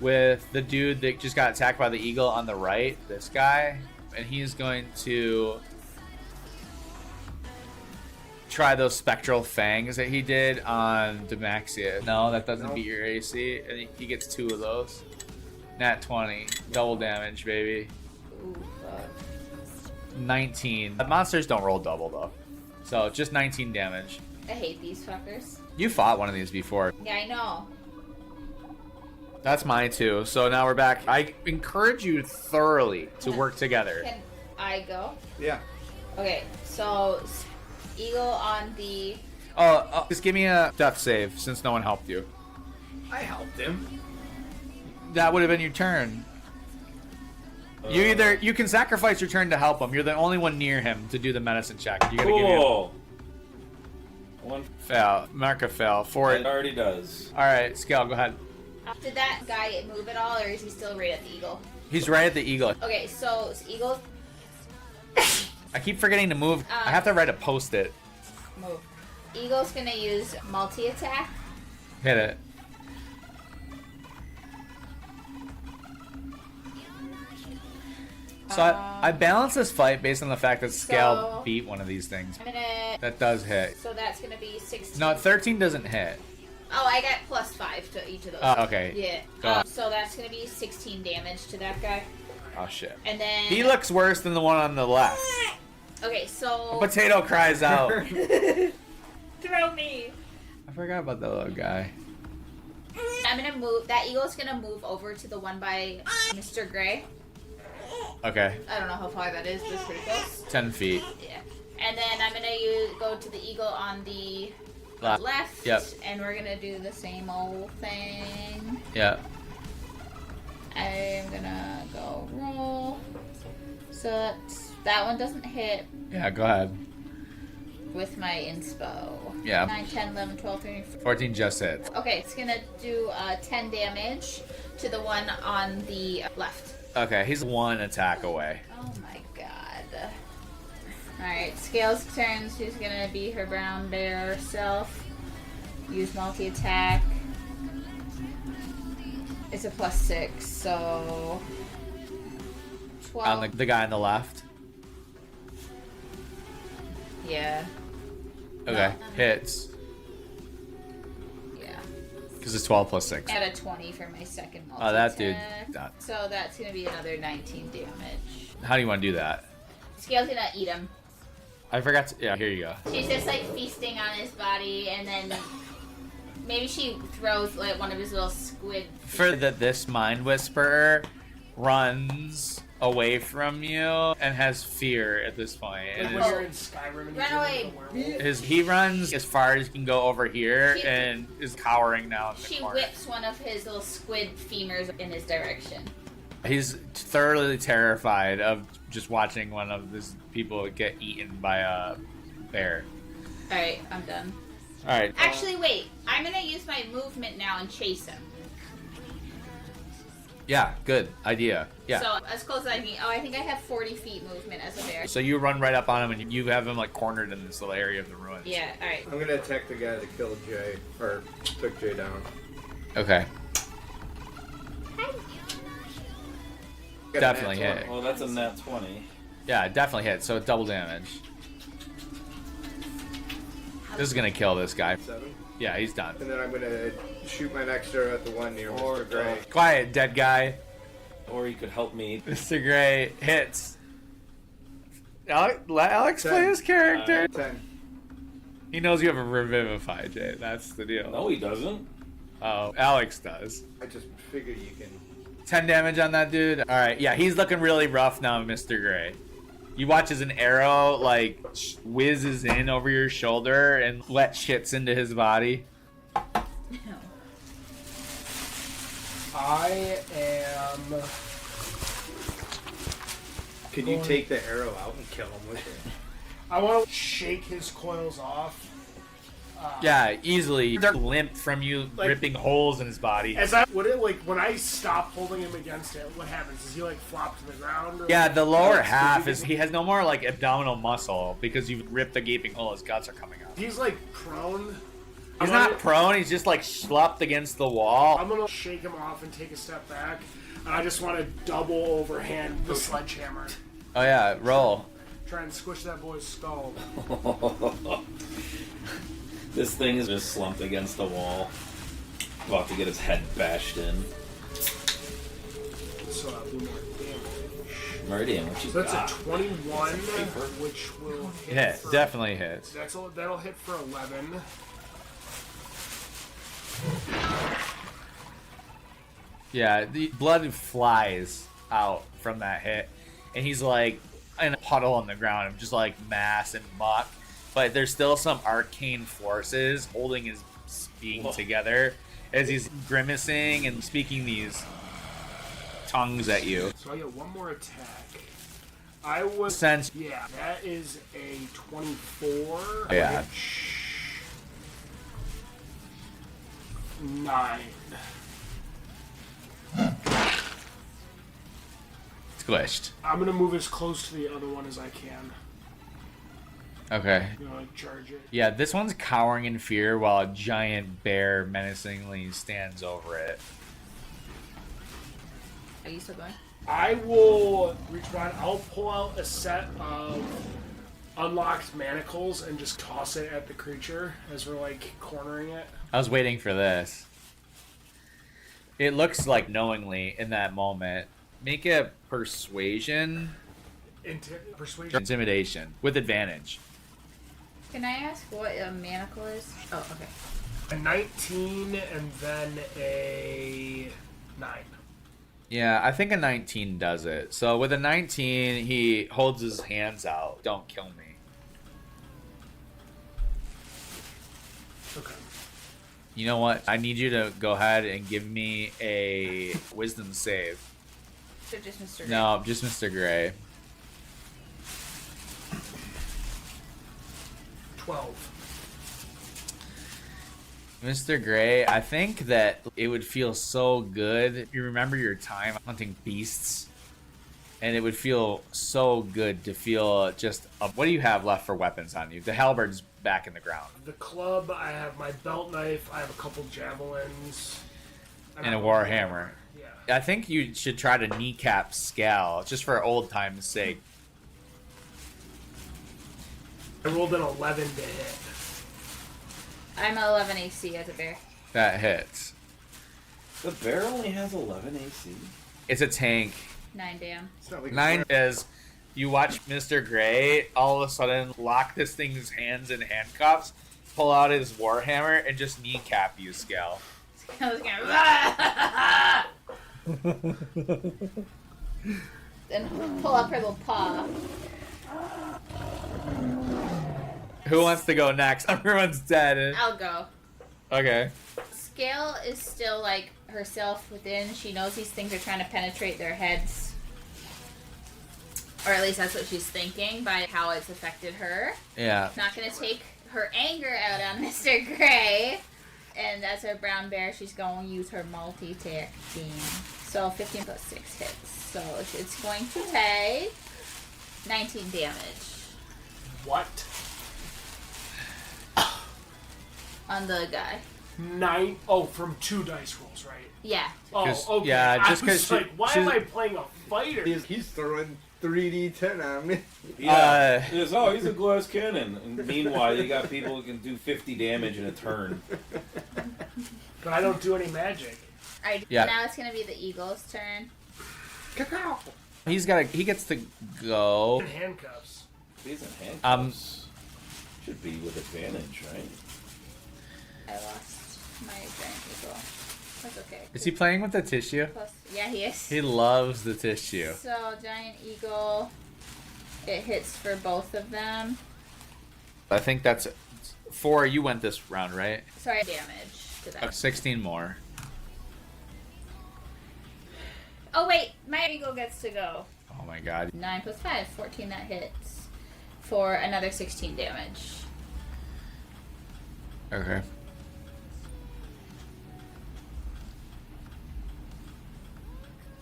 with the dude that just got attacked by the eagle on the right, this guy. And he's going to try those spectral fangs that he did on Demaxia. No, that doesn't beat your AC. And he gets 2 of those. Nat 20. Double damage, baby. Ooh, fuck. 19. The monsters don't roll double, though. So, just 19 damage. I hate these fuckers. You fought one of these before. Yeah, I know. That's mine, too. So, now we're back. I encourage you thoroughly to work together. Can I go? Yeah. Okay, so eagle on the. Oh, just give me a death save, since no one helped you. I helped him. That would have been your turn. You can sacrifice your turn to help him. You're the only one near him to do the medicine check. You gotta give Cool. 1 him fail. Mark a fail. It already does. All right, Scale, go ahead. Did that guy move at all, or is he still right at the eagle? He's right at the eagle. Okay, so eagle I keep forgetting to move. I have to write a post-it. move. Eagle's gonna use multi-attack. Hit it. So I balance this fight based on the fact that Scale So- beat one of these things. I'm gonna. That does hit. So that's gonna be 16. No, 13 doesn't hit. Oh, I got +5 to each of those. Oh, okay. Yeah. Go on. So that's gonna be 16 damage to that guy. Oh, shit. And then. He looks worse than the one on the left. Okay, so. Potato cries out. Throw me. I forgot about that little guy. I'm gonna move. That eagle's gonna move over to the one by Mr. Gray. Okay. I don't know how far that is, but it's pretty close. 10 feet. Yeah. And then I'm gonna go to the eagle on the left. Yep. And we're gonna do the same old thing. Yeah. I'm gonna go roll. So that one doesn't hit Yeah, go ahead. with my inspo. Yeah. 9, 10, 11, 12, 13, 14. 14 just hits. Okay, it's gonna do 10 damage to the one on the left. Okay, he's 1 attack away. Oh my god. Alright, Scales turns. She's gonna be her brown bear self. Use multi-attack. It's a +6, so 12. On the guy on the left. Yeah. Okay, hits. Yeah. Because it's 12 plus 6. Add a 20 for my second multi-attack. Oh, that dude. So that's gonna be another 19 damage. How do you want to do that? Scale's gonna eat him. I forgot to. Yeah, here you go. She's just like feasting on his body, and then Maybe she throws like one of his little squid. For this mind whisperer runs away from you and has fear at this point. Like And when you're in Skyrim and you Run turn away. into a werewolf. he runs as far as he can go over here She- and is cowering now in the She corner. whips one of his little squid femurs in his direction. He's thoroughly terrified of just watching one of his people get eaten by a bear. All right, I'm done. All right. Actually, wait. I'm gonna use my movement now and chase him. Yeah, good idea. Yeah. So as close as I can. Oh, I think I have 40 feet movement as a bear. So you run right up on him and you have him like cornered in this little area of the ruins. Yeah. All right. I'm gonna attack the guy that killed Jay, or took Jay down. Okay. Got a Definitely nat hit. 20. Oh, that's a nat 20. Yeah, definitely hit. So double damage. This is gonna kill this guy. 7. Yeah, he's done. And then I'm gonna shoot my next arrow at the one near Or, Mr. Gray. Quiet, dead guy. Or you could help me. Mr. Gray hits. Let Alex play 10. his character. 10. He knows you have a revivify, Jay. That's the deal. No, he doesn't. Oh, Alex does. I just figured you can. 10 damage on that dude. All right, yeah, he's looking really rough now, Mr. Gray. You watch as an arrow like whizzes in over your shoulder and let shits into his body. I am. Can you take the arrow out and kill him with it? I want to shake his coils off. Yeah, easily. They're limp from you Like- ripping holes in his body. As I would it like when I stop holding him against it, what happens? Does he like flop to the ground? Or Yeah, the lower Like, half is he has no more like abdominal muscle because you've ripped the gaping hole. His guts are coming out. He's like prone. He's I'm not gonna- prone. He's just like schlupped against the wall. I'm gonna shake him off and take a step back, and I just want to double overhand the sledgehammer, Oh yeah, roll. try and squish that boy's skull. This thing is just slumped against the wall. About to get his head bashed in. So I'll do more damage. Meridian, what you So that's got? a 21, Paper. which will hit. Hit, for, definitely hits. That'll hit for 11. Yeah, the blood flies out from that hit, and he's like in a puddle on the ground of just like mass and muck. But there's still some arcane forces holding his being Whoa. together as he's grimacing and speaking these tongues at you. So I get one more attack. I was. Sense. Yeah, that is a 24. Yeah. Which 9. Squished. I'm gonna move as close to the other one as I can. Okay. You know, like charge it. Yeah, this one's cowering in fear while a giant bear menacingly stands over it. Are you still going? I will reach around. I'll pull out a set of unlocked manacles and just toss it at the creature as we're like cornering it. I was waiting for this. It looks like knowingly in that moment. Make a persuasion, Persuasion. intimidation with advantage. Can I ask what a manacle is? Oh, okay. A 19 and then a 9. Yeah, I think a 19 does it. So with a 19, he holds his hands out. Don't kill me. Okay. You know what? I need you to go ahead and give me a wisdom save. So just Mr. No, just Mr. Gray. 12. Mr. Gray, I think that it would feel so good. You remember your time hunting beasts? And it would feel so good to feel just... what do you have left for weapons on you? The halberd's back in the ground. The club, I have my belt knife, I have a couple javelins. And a war hammer. Yeah. I think you should try to kneecap Scal, just for old time's sake. I rolled an 11 to hit. I'm 11 AC as a bear. That hits. The bear only has 11 AC. It's a tank. 9 damn. It's not like 9 is you watch Mr. Gray all of a sudden lock this thing's hands in handcuffs pull out his warhammer and just kneecap you, Scale. Scale's gonna then pull up her little paw. Who wants to go next? Everyone's dead. I'll go. Okay. Scale is still like herself within. She knows these things are trying to penetrate their heads. Or at least that's what she's thinking by how it's affected her. Yeah. Not gonna take her anger out on Mr. Gray. And as her brown bear, she's going to use her multi-attack beam. So 15 plus 6 hits. So it's going to take 19 damage. What? On the guy. 9? Oh, from 2 dice rolls, right? Yeah. Oh, 'Cause- okay. yeah, just I was 'cause like, why she's- am I playing a fighter? He's throwing 3d10 on me. Yeah. He's a glass cannon. And meanwhile, you got people who can do 50 damage in a turn. But I don't do any magic. Alright, Yeah. now it's going to be the eagle's turn. He gets to go. In handcuffs. He's in handcuffs. Should be with advantage, right? I lost my giant eagle. That's okay. Is he playing with the tissue? Plus, yeah, he is. He loves the tissue. So, giant eagle, it hits for both of them. I think that's 4. You went this round, right? Sorry, damage to that. 16 more. Oh, wait, my eagle gets to go. Oh my god. 9 plus 5, 14 that hits for another 16 damage. Okay.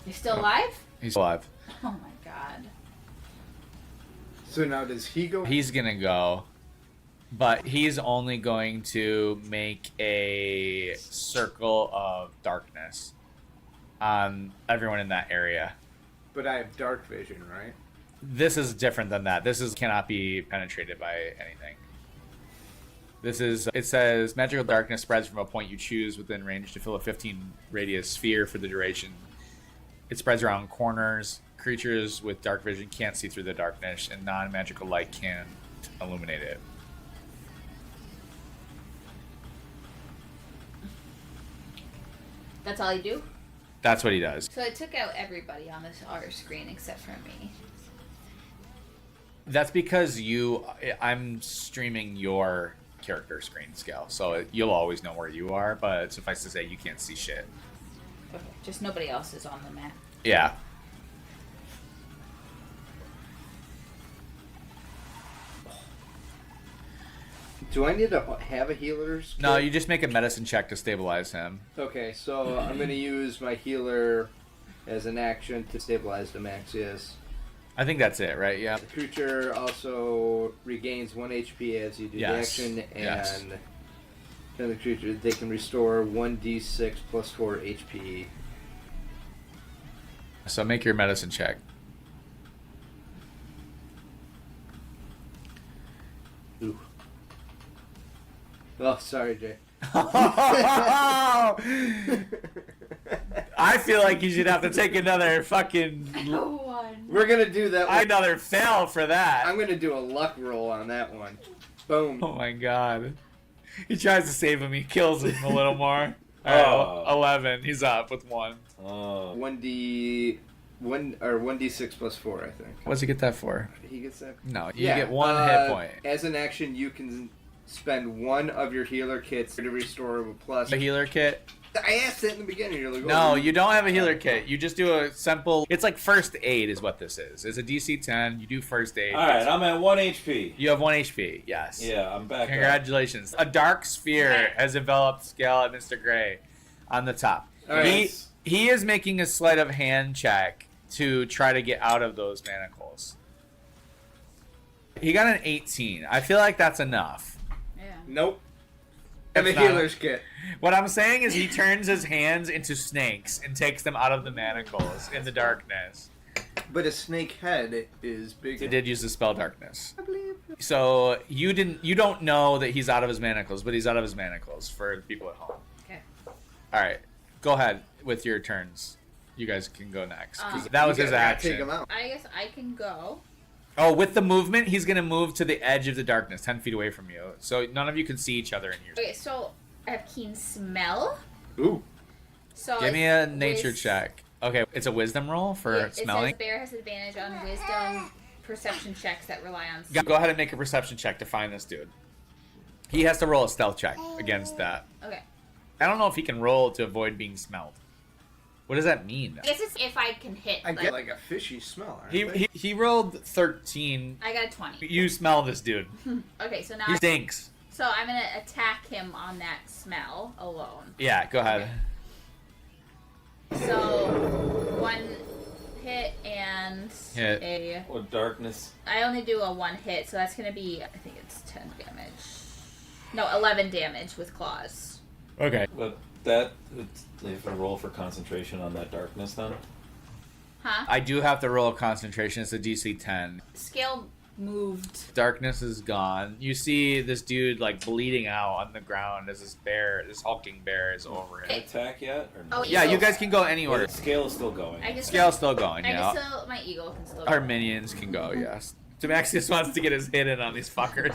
You're still alive? He's alive. Oh my god. So now does he go? He's gonna go, but he's only going to make a circle of darkness on everyone in that area. But I have dark vision, right? This is different than that. This is cannot be penetrated by anything. This is, it says, magical darkness spreads from a point you choose within range to fill a 15 radius sphere for the duration. It spreads around corners. Creatures with dark vision can't see through the darkness, and non-magical light can't illuminate it. That's all you do? That's what he does. So it took out everybody on this R screen except for me. That's because I'm streaming your character screen, Scale, so you'll always know where you are, but suffice to say, you can't see shit. Okay, just nobody else is on the map. Yeah. Do I need to have a healer's kit? No, you just make a medicine check to stabilize him. Okay, so I'm going to use my healer as an action to stabilize the Maxius. I think that's it, right? Yeah. The creature also regains 1 HP as you do Yes. the action, and Yes. the creature, they can restore 1d6 plus 4 HP. So make your medicine check. Ooh. Oh, sorry, Jay. I feel like you should have to take another fucking... One. We're going to do that one. Another fail for that. I'm going to do a luck roll on that one. Boom. Oh my god. He tries to save him, he kills him a little more. Alright, 11. He's up with 1. 1d6 plus 4, I think. What's he get that for? He gets that. No, you get 1 hit point. As an action, you can spend 1 of your healer kits to restore a plus. A healer kit? I asked it in the beginning. You're like, No, you don't have a healer kit. You just do a simple... It's like first aid is what this is. It's a DC 10. You do first aid. Alright, I'm at 1 HP. You have 1 HP, yes. Yeah, I'm back. Congratulations. A dark sphere has developed Scale at Mr. Gray on the top. Alright. He is making a sleight of hand check to try to get out of those manacles. He got an 18. I feel like that's enough. Yeah. Nope. And a It's not. healer's kit. What I'm saying is he turns his hands into snakes and takes them out of the manacles in the darkness. But a snake head is big. He did use the spell darkness. I believe. So you don't know that he's out of his manacles, but he's out of his manacles for the people at home. Okay. All right, go ahead with your turns. You guys can go next. 'cause Um, that was You his gotta action. Take him out. I guess I can go. Oh, with the movement, he's gonna move to the edge of the darkness, 10 feet away from you, so none of you can see each other in here. Okay, so I have keen smell. Ooh. So Give me a nature check. Okay, it's a wisdom roll for It smelling. says bear has advantage on wisdom perception checks that rely on. Go ahead and make a perception check to find this dude. He has to roll a stealth check against that. Okay. I don't know if he can roll to avoid being smelled. What does that mean? I guess it's if I can hit. I get like a fishy smell. aren't He, they? he rolled 13. I got a 20. You smell this dude. Okay, so now. He stinks. So I'm gonna attack him on that smell alone. Yeah, go ahead. So 1 hit and Hit. a. Or darkness. I only do a 1 hit, so that's gonna be. I think it's 10 damage. No, 11 damage with claws. Okay. But that they have to roll for concentration on that darkness then. Huh? I do have to roll a concentration. It's a DC 10. Scale moved. Darkness is gone. You see this dude like bleeding out on the ground as this hulking bear is over Can I it. attack yet? Or no? Oh, Yeah, you guys can go any order. The scale is still going. I can Scale's still going, I yeah. can still. My eagle can still. Our minions can go, yes. Demaxius wants to get his hit in on these fuckers.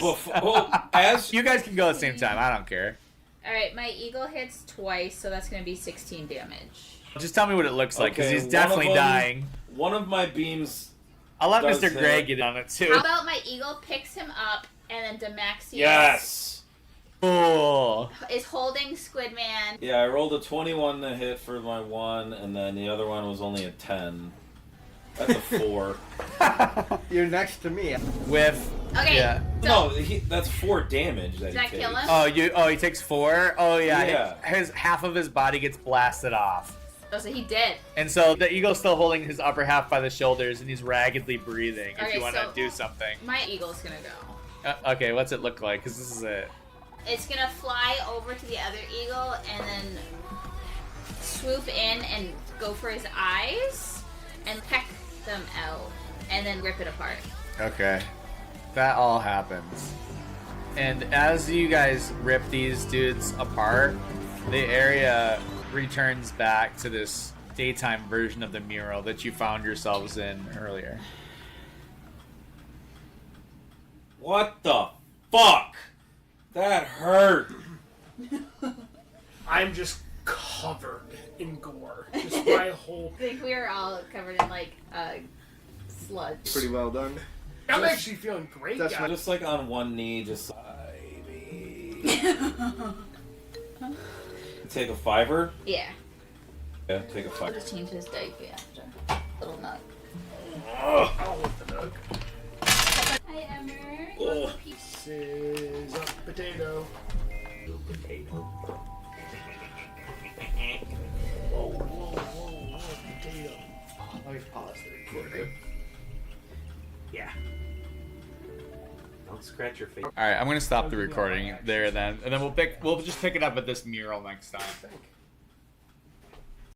As You guys can go at the same time. I don't care. All right, my eagle hits twice, so that's gonna be 16 damage. Just tell me what it looks like, because Okay, he's one definitely of them- dying. one of my beams. I'll let does Mr. hit. Gray get on it too. How about my eagle picks him up and then Demaxius Yes. Cool. is holding Squidman. Yeah, I rolled a 21 to hit for my one, and then the other one was only a 10. That's a 4. You're next to me. With Okay. yeah. No, that's 4 damage that Does he that takes. kill him? He takes 4. Oh yeah. Yeah. His half of his body gets blasted off. Oh, so he did. And so the eagle's still holding his upper half by the shoulders, and he's raggedly breathing. If Okay, you want to so- do something. My eagle's gonna go. Okay, what's it look like? Because this is it. It's gonna fly over to the other eagle and then swoop in and go for his eyes and peck them out and then rip it apart. Okay. That all happens. And as you guys rip these dudes apart, the area returns back to this daytime version of the mural that you found yourselves in earlier. What the fuck? That hurt. I'm just covered in gore. Just my whole. I think we were all covered in like sludge. Pretty well done. I'm actually feeling great, That's guys. Just like on one knee, just. Take a 5er? Yeah. Yeah, take a I'll 5er. just change his diaper after. Little nug. I'll lift the nug. Hi, Emmer. Ugh. This is a potato. Whoa, whoa, whoa, whoa, potato. Let me pause the recording. Yeah. Don't scratch your face. All right, I'm gonna stop the recording there then, and then we'll just pick it up at this mural next time.